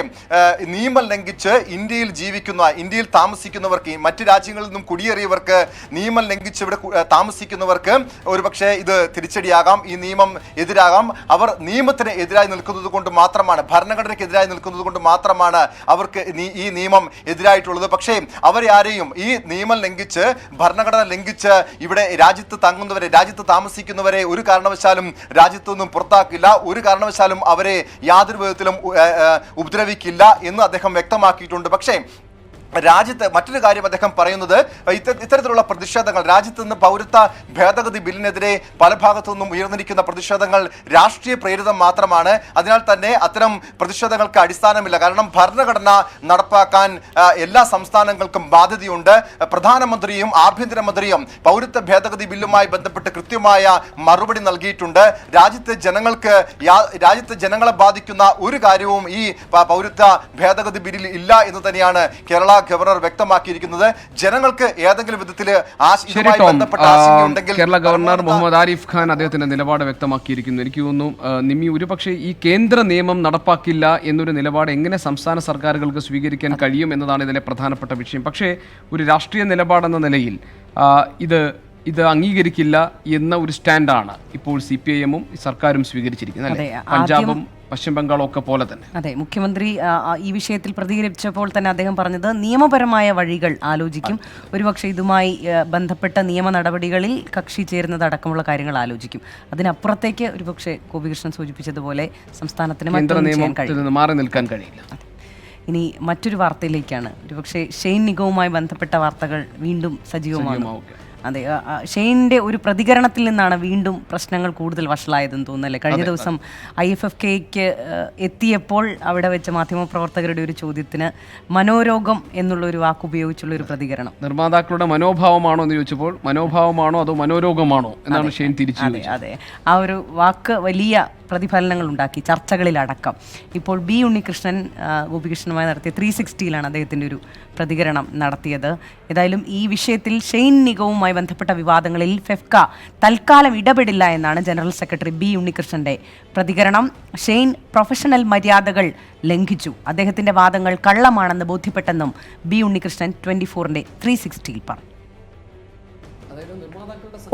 നിയമം ലംഘിച്ച് ഇന്ത്യയിൽ താമസിക്കുന്നവർക്ക്, മറ്റ് രാജ്യങ്ങളിൽ നിന്നും കുടിയേറിയവർക്ക്, നിയമം ലംഘിച്ച് ഇവിടെ താമസിക്കുന്നവർക്ക് ഒരുപക്ഷെ ഇത് തിരിച്ചടിയാകാം, ഈ നിയമം എതിരാകാം. അവർ നിയമത്തിന് എതിരായി നിൽക്കുന്നത് കൊണ്ട് മാത്രമാണ്, ഭരണഘടനയ്ക്ക് എതിരായി നിൽക്കുന്നത് കൊണ്ട് മാത്രമാണ് അവർക്ക് ഈ നിയമം എതിരായിട്ടുള്ളത്. പക്ഷേ അവരെ ആരെയും ഈ നിയമം ലംഘിച്ച്, ഭരണഘടന ലംഘിച്ച് ഇവിടെ രാജ്യത്ത് താമസിക്കുന്നവരെ ഒരു കാരണവശാലും രാജ്യത്തു നിന്നും പുറത്താക്കില്ല, ഒരു കാരണവശാലും അവരെ യാതൊരു വിധത്തിലും ഉപദ്രവിക്കില്ല എന്ന് അദ്ദേഹം വ്യക്തമാക്കിയിട്ടുണ്ട്. പക്ഷേ രാജ്യത്ത് മറ്റൊരു കാര്യം അദ്ദേഹം പറയുന്നത്, ഇത്തരത്തിലുള്ള പ്രതിഷേധങ്ങൾ, രാജ്യത്ത് നിന്ന് പൗരത്വ ഭേദഗതി ബില്ലിനെതിരെ പല ഭാഗത്തു നിന്നും ഉയർന്നിരിക്കുന്ന പ്രതിഷേധങ്ങൾ രാഷ്ട്രീയ പ്രേരിതം മാത്രമാണ്. അതിനാൽ തന്നെ അത്തരം പ്രതിഷേധങ്ങൾക്ക് അടിസ്ഥാനമില്ല. കാരണം ഭരണഘടന നടപ്പാക്കാൻ എല്ലാ സംസ്ഥാനങ്ങൾക്കും ബാധ്യതയുണ്ട്. പ്രധാനമന്ത്രിയും ആഭ്യന്തരമന്ത്രിയും പൗരത്വ ഭേദഗതി ബില്ലുമായി ബന്ധപ്പെട്ട് കൃത്യമായ മറുപടി നൽകിയിട്ടുണ്ട്. രാജ്യത്തെ ജനങ്ങളെ ബാധിക്കുന്ന ഒരു കാര്യവും ഈ പൗരത്വ ഭേദഗതി ബില്ലിൽ ഇല്ല എന്ന് തന്നെയാണ് കേരള ഗവർണർ വ്യക്തമാക്കിയിരിക്കുന്നത്. ജനങ്ങൾക്ക് ഏതെങ്കിലും വിധത്തിൽ കേരള ഗവർണർ മുഹമ്മദ് ആരിഫ് ഖാൻ അദ്ദേഹത്തിന്റെ നിലപാട് വ്യക്തമാക്കിയിരിക്കുന്നു. എനിക്ക് തോന്നുന്നു നിമ്മി, ഒരുപക്ഷെ ഈ കേന്ദ്ര നിയമം നടപ്പാക്കില്ല എന്നൊരു നിലപാട് എങ്ങനെ സംസ്ഥാന സർക്കാരുകൾക്ക് സ്വീകരിക്കാൻ കഴിയും എന്നതാണ് ഇതിലെ പ്രധാനപ്പെട്ട വിഷയം. പക്ഷേ ഒരു രാഷ്ട്രീയ നിലപാടെന്ന നിലയിൽ ഇത് അംഗീകരിക്കില്ല എന്ന ഒരു സ്റ്റാൻഡാണ് ഇപ്പോൾ CPIM-ഉം സർക്കാരും സ്വീകരിച്ചിരിക്കുന്നത്. പഞ്ചാബും പശ്ചിമ ബംഗാളും ഒക്കെ പോലെ തന്നെ. അതെ, മുഖ്യമന്ത്രി ഈ വിഷയത്തിൽ പ്രതികരിച്ചപ്പോൾ തന്നെ അദ്ദേഹം പറഞ്ഞത് നിയമപരമായ വഴികൾ ആലോചിക്കും, ഒരുപക്ഷെ ഇതുമായി ബന്ധപ്പെട്ട നിയമ നടപടികളിൽ കക്ഷി ചേരുന്നത് അടക്കമുള്ള കാര്യങ്ങൾ ആലോചിക്കും. അതിനപ്പുറത്തേക്ക് ഒരുപക്ഷെ ഗോപികൃഷ്ണൻ സൂചിപ്പിച്ചതുപോലെ സംസ്ഥാനത്തിന് മാറി നിൽക്കാൻ കഴിയില്ല. ഇനി മറ്റൊരു വാർത്തയിലേക്കാണ്. ഒരുപക്ഷെ ഷെയ്ൻ നിഗവുമായി ബന്ധപ്പെട്ട വാർത്തകൾ വീണ്ടും സജീവമാണ്. അതെ, ഷെയ്നിൻ്റെ ഒരു പ്രതികരണത്തിൽ നിന്നാണ് വീണ്ടും പ്രശ്നങ്ങൾ കൂടുതൽ വഷളായതെന്ന് തോന്നുന്നല്ലേ. കഴിഞ്ഞ ദിവസം IFFKക്ക് എത്തിയപ്പോൾ അവിടെ വെച്ച മാധ്യമപ്രവർത്തകരുടെ ഒരു ചോദ്യത്തിന് മനോരോഗം എന്നുള്ളൊരു വാക്ക് ഉപയോഗിച്ചുള്ളൊരു പ്രതികരണം. നിർമ്മാതാക്കളുടെ മനോഭാവമാണോ എന്ന് ചോദിച്ചപ്പോൾ മനോഭാവമാണോ അതോ മനോരോഗമാണോ എന്നാണ് ഷെയ്ൻ തിരിച്ചു. അതെ, ആ ഒരു വാക്ക് വലിയ പ്രതിഫലനങ്ങൾ ഉണ്ടാക്കി, ചർച്ചകളിലടക്കം. ഇപ്പോൾ B. ഉണ്ണികൃഷ്ണൻ ഗോപികൃഷ്ണനുമായി നടത്തിയ 360-ലാണ് അദ്ദേഹത്തിൻ്റെ ഒരു പ്രതികരണം നടത്തിയത്. ഏതായാലും ഈ വിഷയത്തിൽ ഷെയ്ൻ നിഗവുമായി ബന്ധപ്പെട്ട വിവാദങ്ങളിൽ ഫെഫ്ക തൽക്കാലം ഇടപെടില്ല എന്നാണ് ജനറൽ സെക്രട്ടറി B. ഉണ്ണികൃഷ്ണൻ്റെ പ്രതികരണം. ഷെയ്ൻ പ്രൊഫഷണൽ മര്യാദകൾ ലംഘിച്ചു, അദ്ദേഹത്തിൻ്റെ വാദങ്ങൾ കള്ളമാണെന്ന് ബോധ്യപ്പെട്ടെന്നും B. ഉണ്ണികൃഷ്ണൻ 24-ന്റെ 360-ൽ പറഞ്ഞു.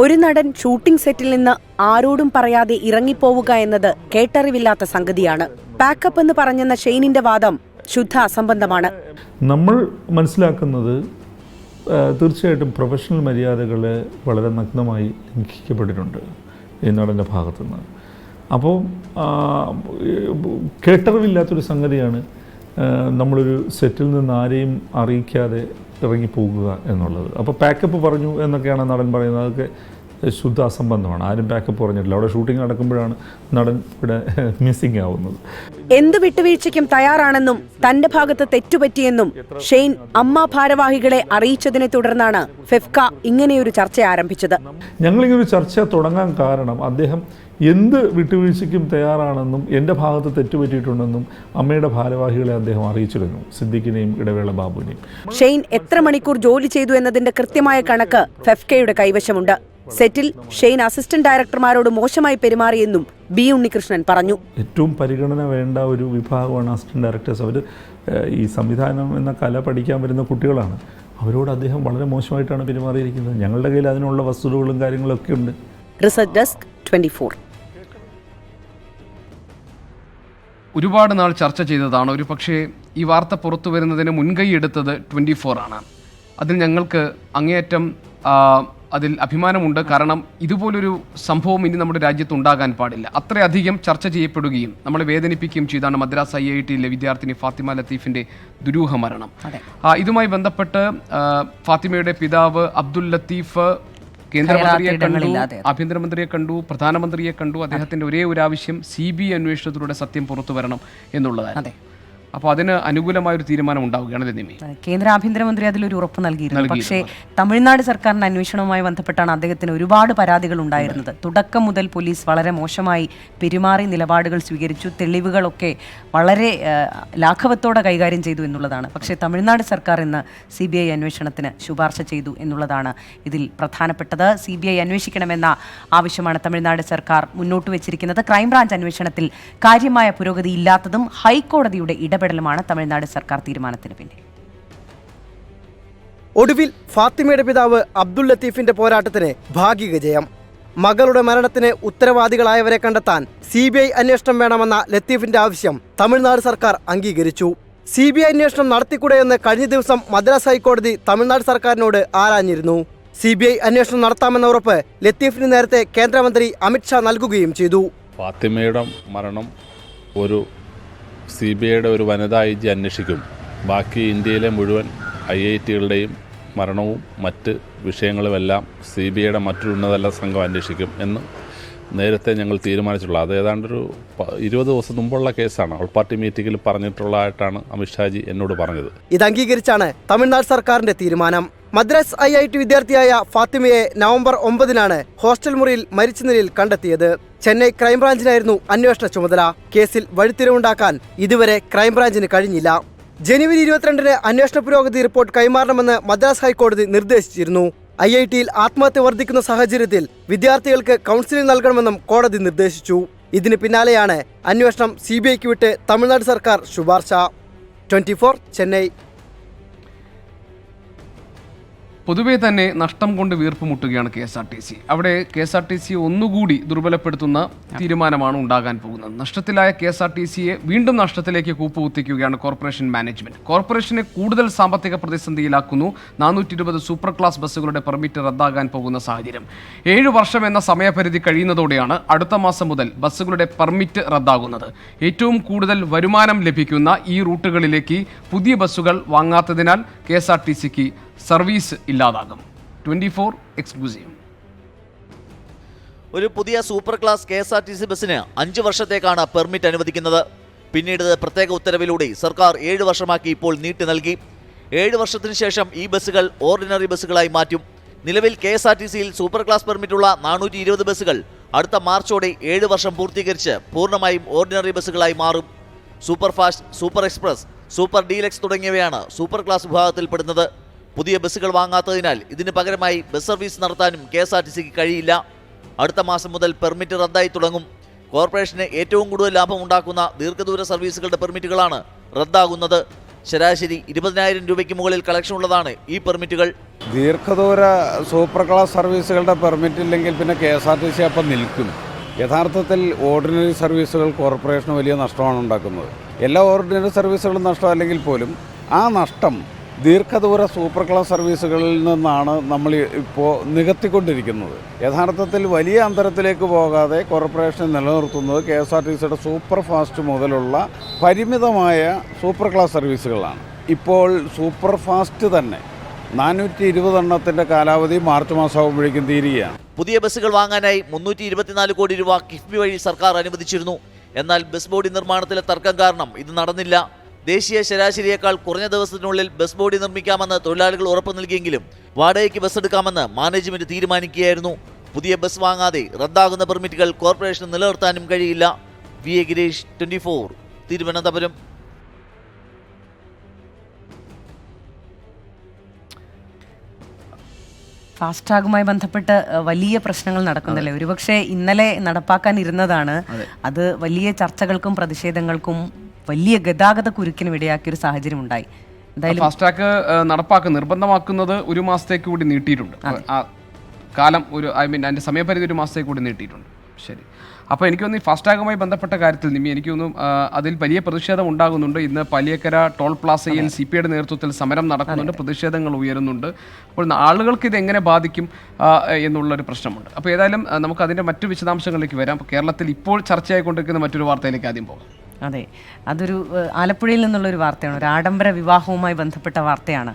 ഒരു നടൻ ഷൂട്ടിംഗ് സെറ്റിൽ നിന്ന് ആരോടും പറയാതെ ഇറങ്ങിപ്പോവുക എന്നത് കേട്ടറിവില്ലാത്ത സംഗതിയാണ്. പാക്കപ്പ് എന്ന് പറഞ്ഞെന്ന ഷെയ്നിന്റെ വാദം ശുദ്ധ അസംബന്ധമാണ്. നമ്മൾ മനസ്സിലാക്കുന്നത് തീർച്ചയായിട്ടും പ്രൊഫഷണൽ മര്യാദകൾ വളരെ നഗ്നമായി ലംഘിക്കപ്പെട്ടിട്ടുണ്ട് ഈ നടൻ്റെ ഭാഗത്തുനിന്ന്. അപ്പോൾ കേട്ടറിവില്ലാത്തൊരു സംഗതിയാണ് നമ്മളൊരു സെറ്റിൽ നിന്ന് ആരെയും അറിയിക്കാതെ ഇറങ്ങിപ്പോകുക എന്നുള്ളത്. അപ്പോൾ പാക്കപ്പ് പറഞ്ഞു എന്നൊക്കെയാണ് നടൻ പറയുന്നത്. അതൊക്കെ ശുദ്ധ അസംബന്ധമാണ്. ആരും പാക്കപ്പ് പറഞ്ഞിട്ടില്ല. അവിടെ ഷൂട്ടിംഗ് നടക്കുമ്പോഴാണ് നടൻ ഇവിടെ മിസ്സിംഗ് ആവുന്നത്. എന്ത് വിട്ടുവീഴ്ചയ്ക്കും തയ്യാറാണെന്നും തന്റെ ഭാഗത്ത് തെറ്റുപറ്റിയെന്നും ഷെയ്ൻ ഭാരവാഹികളെ അറിയിച്ചതിനെ തുടർന്നാണ് ഫെഫ്ക ഇങ്ങനെയൊരു ചർച്ച ആരംഭിച്ചത്. ഞങ്ങളിങ്ങനൊരു ചർച്ച തുടങ്ങാൻ കാരണം അദ്ദേഹം എന്ത് വിട്ടുവീഴ്ചയ്ക്കും തയ്യാറാണെന്നും എൻ്റെ ഭാഗത്ത് തെറ്റുപറ്റിയിട്ടുണ്ടെന്നും അമ്മയുടെ ഭാരവാഹികളെ അദ്ദേഹം അറിയിച്ചിരുന്നു, സിദ്ദിഖിനെയും ഇടവേള ബാബുവിനെയും. ഷെയ്ൻ എത്ര മണിക്കൂർ ജോലി ചെയ്തു എന്നതിന്റെ കൃത്യമായ കണക്ക് ഫെഫ്കയുടെ കൈവശമുണ്ട്. സെറ്റിൽ ഷെയ്ൻ അസിസ്റ്റന്റ് ഡയറക്ടർമാരോട് മോശമായി പെരുമാറിയെന്നും B. ഉണ്ണികൃഷ്ണൻ പറഞ്ഞു. ഏറ്റവും പരിഗണന വേണ്ട ഒരു വിഭാഗമാണ് അസിസ്റ്റന്റ് ഡയറക്ടേഴ്സ്. അവർ ഈ സംവിധാനം എന്ന കല പഠിക്കാൻ വരുന്ന കുട്ടികളാണ്. അവരോട് അദ്ദേഹം വളരെ മോശമായിട്ടാണ് പെരുമാറിയിരിക്കുന്നത്. ഞങ്ങളുടെ കയ്യിൽ അതിനുള്ള വസ്തുതകളും കാര്യങ്ങളൊക്കെ ഉണ്ട്. Research desk 24. ഒരുപാട് നാൾ ചർച്ച ചെയ്തതാണ്. ഒരു പക്ഷേ ഈ വാർത്ത പുറത്തു വരുന്നതിന് മുൻകൈ എടുത്തത് 24 ആണ്. അതിൽ ഞങ്ങൾക്ക് അങ്ങേയറ്റം അതിൽ അഭിമാനമുണ്ട്. കാരണം ഇതുപോലൊരു സംഭവം ഇനി നമ്മുടെ രാജ്യത്ത് ഉണ്ടാകാൻ പാടില്ല. അത്രയധികം ചർച്ച ചെയ്യപ്പെടുകയും നമ്മളെ വേദനിപ്പിക്കുകയും ചെയ്താണ് മദ്രാസ് IITയിലെ വിദ്യാർത്ഥിനി ഫാത്തിമ ലത്തീഫിൻ്റെ ദുരൂഹ മരണം. ഇതുമായി ബന്ധപ്പെട്ട് ഫാത്തിമയുടെ പിതാവ് അബ്ദുൽ ലത്തീഫ് കേന്ദ്രമന്ത്രിയെ കണ്ടു, ആഭ്യന്തരമന്ത്രിയെ കണ്ടു, പ്രധാനമന്ത്രിയെ കണ്ടു. അദ്ദേഹത്തിൻ്റെ ഒരേ ഒരു ആവശ്യം CBI അന്വേഷണത്തിലൂടെ സത്യം പുറത്തു വരണം എന്നുള്ളതാണ്. അപ്പോൾ അതിന് അനുകൂലമായൊരു തീരുമാനം ഉണ്ടാവുകയാണ് നിമി. കേന്ദ്ര ആഭ്യന്തരമന്ത്രി അതിലൊരു ഉറപ്പ് നൽകിയിരുന്നു. പക്ഷേ തമിഴ്നാട് സർക്കാരിന്റെ അന്വേഷണവുമായി ബന്ധപ്പെട്ടാണ് അദ്ദേഹത്തിന് ഒരുപാട് പരാതികൾ ഉണ്ടായിരുന്നത്. തുടക്കം മുതൽ പോലീസ് വളരെ മോശമായി പെരുമാറി നിലപാടുകൾ സ്വീകരിച്ചു, തെളിവുകളൊക്കെ വളരെ ലാഘവത്തോടെ കൈകാര്യം ചെയ്തു എന്നുള്ളതാണ്. പക്ഷേ തമിഴ്നാട് സർക്കാർ ഇന്ന് CBI അന്വേഷണത്തിന് ശുപാർശ ചെയ്തു എന്നുള്ളതാണ് ഇതിൽ പ്രധാനപ്പെട്ടത്. CBI അന്വേഷിക്കണമെന്ന ആവശ്യമാണ് തമിഴ്നാട് സർക്കാർ മുന്നോട്ട് വെച്ചിരിക്കുന്നത്. ക്രൈംബ്രാഞ്ച് അന്വേഷണത്തിൽ കാര്യമായ പുരോഗതി ഇല്ലാത്തതും ഹൈക്കോടതിയുടെ ഇടപെടലുമാണ് തമിഴ്നാട് സർക്കാർ തീരുമാനത്തിന് പിന്നിൽ. ഒടുവിൽ ഫാത്തിമയുടെ പിതാവ് അബ്ദുൽ ലത്തീഫിന്റെ പോരാട്ടത്തിന് ഭാഗിക ജയം. മകളുടെ മരണത്തിന് ഉത്തരവാദികളായവരെ കണ്ടെത്താൻ CBI അന്വേഷണം വേണമെന്ന ലത്തീഫിന്റെ ആവശ്യം തമിഴ്നാട് സർക്കാർ അംഗീകരിച്ചു. CBI അന്വേഷണം നടത്തിക്കൂടെയെന്ന് കഴിഞ്ഞ ദിവസം മദ്രാസ് ഹൈക്കോടതി തമിഴ്നാട് സർക്കാരിനോട് ആരാഞ്ഞിരുന്നു. CBI അന്വേഷണം നടത്താമെന്ന ഉറപ്പ് ലത്തീഫിന് നേരത്തെ കേന്ദ്രമന്ത്രി അമിത്ഷാ നൽകുകയും ചെയ്തു. ഫാത്തിമയുടെ മരണം ഒരു CBIയുടെ ഒരു വനിതാ IG അന്വേഷിക്കും. ബാക്കി ഇന്ത്യയിലെ മുഴുവൻ IITകളുടെയും മരണവും മറ്റ് വിഷയങ്ങളുമെല്ലാം CBIയുടെ മറ്റൊരു ഉന്നതതല സംഘം അന്വേഷിക്കും എന്ന് നേരത്തെ ഞങ്ങൾ തീരുമാനിച്ചിട്ടുള്ളത്. അത് ഏതാണ്ടൊരു 20 ദിവസം മുമ്പുള്ള കേസാണ്. ഓൾ പാർട്ടി മീറ്റിംഗിൽ പറഞ്ഞിട്ടുള്ളതായിട്ടാണ് അമിത്ഷാജി എന്നോട് പറഞ്ഞത്. ഇത് അംഗീകരിച്ചാണ് തമിഴ്നാട് സർക്കാരിന്റെ തീരുമാനം. മദ്രാസ് IIT വിദ്യാർത്ഥിയായ ഫാത്തിമയെ നവംബർ 9-നാണ് ഹോസ്റ്റൽ മുറിയിൽ മരിച്ച നിലയിൽ കണ്ടെത്തിയത്. ചെന്നൈ ക്രൈംബ്രാഞ്ചിനായിരുന്നു അന്വേഷണ ചുമതല. കേസിൽ വഴിത്തിരിവുണ്ടാക്കാൻ ഇതുവരെ ക്രൈംബ്രാഞ്ചിന് കഴിഞ്ഞില്ല. ജനുവരി 22-ന് അന്വേഷണ പുരോഗതി റിപ്പോർട്ട് കൈമാറണമെന്ന് മദ്രാസ് ഹൈക്കോടതി നിർദ്ദേശിച്ചിരുന്നു. IITയിൽ ആത്മഹത്യ വർദ്ധിക്കുന്ന സാഹചര്യത്തിൽ വിദ്യാർത്ഥികൾക്ക് കൗൺസിലിംഗ് നൽകണമെന്നും കോടതി നിർദ്ദേശിച്ചു. ഇതിന് പിന്നാലെയാണ് അന്വേഷണം CBIക്ക് വിട്ട് തമിഴ്നാട് സർക്കാർ ശുപാർശ. 24 ചെന്നൈ. പൊതുവെ തന്നെ നഷ്ടം കൊണ്ട് വീർപ്പുമുട്ടുകയാണ് KSRTC. അവിടെ KSRTC ഒന്നുകൂടി ദുർബലപ്പെടുത്തുന്ന തീരുമാനമാണ് ഉണ്ടാകാൻ പോകുന്നത്. നഷ്ടത്തിലായ KSRTCയെ വീണ്ടും നഷ്ടത്തിലേക്ക് കൂപ്പുകുത്തിക്കുകയാണ് കോർപ്പറേഷൻ മാനേജ്മെന്റ്. കോർപ്പറേഷനെ കൂടുതൽ സാമ്പത്തിക പ്രതിസന്ധിയിലാക്കുന്നു. 420 സൂപ്പർ ക്ലാസ് ബസ്സുകളുടെ പെർമിറ്റ് റദ്ദാകാൻ പോകുന്ന സാഹചര്യം. 7 വർഷം എന്ന സമയപരിധി കഴിയുന്നതോടെയാണ് അടുത്ത മാസം മുതൽ ബസ്സുകളുടെ പെർമിറ്റ് റദ്ദാകുന്നത്. ഏറ്റവും കൂടുതൽ വരുമാനം ലഭിക്കുന്ന ഈ റൂട്ടുകളിലേക്ക് പുതിയ ബസ്സുകൾ വാങ്ങാത്തതിനാൽ KSRTCക്ക് സർവീസ് ഇല്ലാതാകും. 24 എക്സ്ക്ലൂസീവ്. ഒരു പുതിയ സൂപ്പർ ക്ലാസ് KSRTC ബസ്സിന് 5 വർഷത്തേക്കാണ് പെർമിറ്റ് അനുവദിക്കുന്നത്. പിന്നീട് പ്രത്യേക ഉത്തരവിലൂടെ സർക്കാർ 7 വർഷമാക്കി ഇപ്പോൾ നീട്ടി നൽകി. 7 വർഷത്തിന് ശേഷം ഈ ബസ്സുകൾ ഓർഡിനറി ബസ്സുകളായി മാറ്റും. നിലവിൽ KSRTCയിൽ സൂപ്പർ ക്ലാസ് പെർമിറ്റുള്ള 420 ബസ്സുകൾ അടുത്ത മാർച്ചോടെ 7 വർഷം പൂർത്തീകരിച്ച് പൂർണ്ണമായും ഓർഡിനറി ബസ്സുകളായി മാറും. Super fast, super express, super deluxe തുടങ്ങിയവയാണ് സൂപ്പർ ക്ലാസ് വിഭാഗത്തിൽപ്പെടുന്നത്. പുതിയ ബസ്സുകൾ വാങ്ങാത്തതിനാൽ ഇതിന് പകരമായി ബസ് സർവീസ് നടത്താനും KSRTCക്ക് കഴിയില്ല. അടുത്ത മാസം മുതൽ പെർമിറ്റ് റദ്ദായി തുടങ്ങും. കോർപ്പറേഷന് ഏറ്റവും കൂടുതൽ ലാഭം ഉണ്ടാക്കുന്ന ദീർഘദൂര സർവീസുകളുടെ പെർമിറ്റുകളാണ് റദ്ദാകുന്നത്. ശരാശരി 20,000 രൂപയ്ക്ക് മുകളിൽ കളക്ഷൻ ഉള്ളതാണ് ഈ പെർമിറ്റുകൾ. ദീർഘദൂര സൂപ്പർ ക്ലാസ് സർവീസുകളുടെ പെർമിറ്റ് ഇല്ലെങ്കിൽ പിന്നെ KSRTC അപ്പം നിൽക്കും. യഥാർത്ഥത്തിൽ ഓർഡിനറി സർവീസുകൾ കോർപ്പറേഷന് വലിയ നഷ്ടമാണ് ഉണ്ടാക്കുന്നത്. എല്ലാ ഓർഡിനറി സർവീസുകളും നഷ്ടമല്ലെങ്കിൽ പോലും ആ നഷ്ടം ദീർഘദൂര സൂപ്പർ ക്ലാസ് സർവീസുകളിൽ നിന്നാണ് നമ്മൾ ഇപ്പോൾ നികത്തിക്കൊണ്ടിരിക്കുന്നത്. യഥാർത്ഥത്തിൽ വലിയ അന്തരത്തിലേക്ക് പോകാതെ കോർപ്പറേഷൻ നിലനിർത്തുന്നത് KSRTCയുടെ സൂപ്പർ ഫാസ്റ്റ് മുതലുള്ള പരിമിതമായ സൂപ്പർ ക്ലാസ് സർവീസുകളാണ്. ഇപ്പോൾ സൂപ്പർ ഫാസ്റ്റ് തന്നെ 420 എണ്ണത്തിൻ്റെ കാലാവധി മാർച്ച് മാസമാകുമ്പോഴേക്കും തീരുകയാണ്. പുതിയ ബസ്സുകൾ വാങ്ങാനായി 324 കോടി രൂപ കിഫ്ബി വഴി സർക്കാർ അനുവദിച്ചിരുന്നു. എന്നാൽ ബസ് ബോഡി നിർമ്മാണത്തിലെ തർക്കം കാരണം ഇത് നടന്നില്ല. ദേശീയ ശരാശരിയേക്കാൾ കുറഞ്ഞ ദിവസത്തിനുള്ളിൽ ബസ് ബോഡി നിർമ്മിക്കാമെന്ന് തൊഴിലാളികൾ ഉറപ്പ് നൽകിയെങ്കിലും വാടകയ്ക്ക് ബസ് എടുക്കാമെന്ന് മാനേജ്മെന്റ് തീരുമാനിക്കുകയായിരുന്നു. പുതിയ ബസ് വാങ്ങാതെ റദ്ദാകുന്ന പെർമിറ്റുകൾ കോർപ്പറേഷന് നിലനിർത്താനും കഴിയില്ല. VA ഗിരീഷ്, 24 തിരുവനന്തപുരം. ഫാസ്ടാഗുമായി ബന്ധപ്പെട്ട് വലിയ പ്രശ്നങ്ങൾ നടക്കുന്നില്ലേ? ഒരുപക്ഷെ ഇന്നലെ നടപ്പാക്കാനിരുന്നതാണ്. അത് വലിയ ചർച്ചകൾക്കും പ്രതിഷേധങ്ങൾക്കും വലിയ ഗതാഗത കുരുക്കിനും ഇടയാക്കിയൊരു സാഹചര്യം ഉണ്ടായി. ഫാസ്ടാഗ് നടപ്പാക്കുക നിർബന്ധമാക്കുന്നത് 1 മാസത്തേക്ക് കൂടി നീട്ടിയിട്ടുണ്ട്. കാലം അതിന്റെ സമയപരിധി 1 മാസത്തേക്ക് കൂടി നീട്ടിയിട്ടുണ്ട്. ശരി. അപ്പോൾ എനിക്ക് തോന്നുന്നു ഈ ഫാസ്ടാഗുമായി ബന്ധപ്പെട്ട കാര്യത്തിൽ നിമി എനിക്ക് തോന്നുന്നു അതിൽ വലിയ പ്രതിഷേധം ഉണ്ടാകുന്നുണ്ട്. ഇന്ന് പാലിയേക്കര ടോൾ പ്ലാസയിൽ CPIയുടെ നേതൃത്വത്തിൽ സമരം നടക്കുന്നുണ്ട്, പ്രതിഷേധങ്ങൾ ഉയരുന്നുണ്ട്. അപ്പോൾ ആളുകൾക്ക് ഇത് എങ്ങനെ ബാധിക്കും എന്നുള്ളൊരു പ്രശ്നമുണ്ട്. അപ്പോൾ ഏതായാലും നമുക്ക് അതിൻ്റെ മറ്റു വിശദാംശങ്ങളിലേക്ക് വരാം. അപ്പോൾ കേരളത്തിൽ ഇപ്പോൾ ചർച്ചയായിക്കൊണ്ടിരിക്കുന്ന മറ്റൊരു വാർത്തയിലേക്ക് ആദ്യം പോകാം. അതെ, അതൊരു ആലപ്പുഴയിൽ നിന്നുള്ളൊരു വാർത്തയാണ്, ഒരു ആഡംബര വിവാഹവുമായി ബന്ധപ്പെട്ട വാർത്തയാണ്.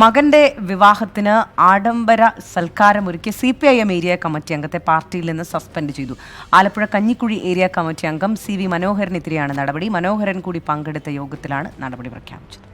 മകന്റെ വിവാഹത്തിന് ആഡംബര സൽക്കാരമൊരുക്കിയ CPIM ഏരിയ കമ്മിറ്റി അംഗത്തെ പാർട്ടിയിൽ നിന്ന് സസ്പെൻഡ് ചെയ്തു. ആലപ്പുഴ കഞ്ഞിക്കുഴി ഏരിയ കമ്മിറ്റി അംഗം CV മനോഹരനെതിരെയാണ് നടപടി. മനോഹരൻ കൂടി പങ്കെടുത്ത യോഗത്തിലാണ് നടപടി പ്രഖ്യാപിച്ചത്.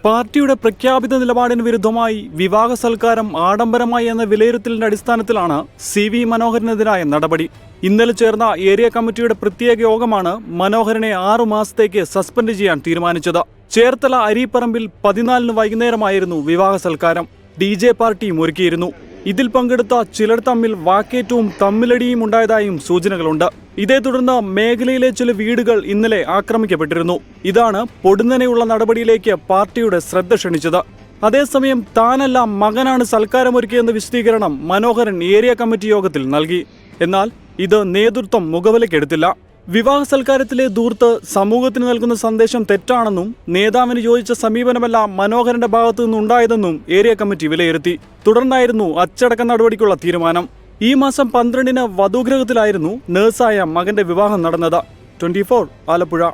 പാർട്ടിയുടെ പ്രഖ്യാപിത നിലപാടിന് വിരുദ്ധമായി വിവാഹ സൽക്കാരം ആഡംബരമായി എന്ന വിലയിരുത്തലിന്റെ അടിസ്ഥാനത്തിലാണ് CV മനോഹരനെതിരായ നടപടി. ഇന്നലെ ചേർന്ന ഏരിയ കമ്മിറ്റിയുടെ പ്രത്യേക യോഗമാണ് മനോഹരനെ 6 മാസത്തേക്ക് സസ്പെൻഡ് ചെയ്യാൻ തീരുമാനിച്ചത്. ചേർത്തല അരീപ്പറമ്പിൽ 14 വൈകുന്നേരമായിരുന്നു വിവാഹ സൽക്കാരം. DJ പാർട്ടിയും ഒരുക്കിയിരുന്നു. ഇതിൽ പങ്കെടുത്ത ചിലർ തമ്മിൽ വാക്കേറ്റവും തമ്മിലടിയും ഉണ്ടായതായും സൂചനകളുണ്ട്. ഇതേ തുടർന്ന് മേഖലയിലെ ചില വീടുകൾ ഇന്നലെ ആക്രമിക്കപ്പെട്ടിരുന്നു. ഇതാണ് പൊടുന്നനെയുള്ള നടപടിയിലേക്ക് പാർട്ടിയുടെ ശ്രദ്ധ ക്ഷണിച്ചത്. അതേസമയം താനല്ല മകനാണ് സൽക്കാരമൊരുക്കിയെന്ന വിശദീകരണം മനോഹരൻ ഏരിയ കമ്മിറ്റി യോഗത്തിൽ നൽകി. എന്നാൽ ഇത് നേതൃത്വം മുഖവിലക്കെടുത്തില്ല. വിവാഹ സൽക്കാരത്തിലെ ധൂർത്ത് സമൂഹത്തിന് നൽകുന്ന സന്ദേശം തെറ്റാണെന്നും നേതാവിന് യോജിച്ച സമീപനമല്ല മനോഹരന്റെ ഭാഗത്തു നിന്നുണ്ടായതെന്നും ഏരിയ കമ്മിറ്റി വിലയിരുത്തി. തുടർന്നായിരുന്നു അച്ചടക്ക നടപടിക്കുള്ള തീരുമാനം. ഈ മാസം 12-ന് വധുഗ്രഹത്തിലായിരുന്നു നഴ്സായ മകന്റെ വിവാഹം നടന്നത്. 24 ആലപ്പുഴ.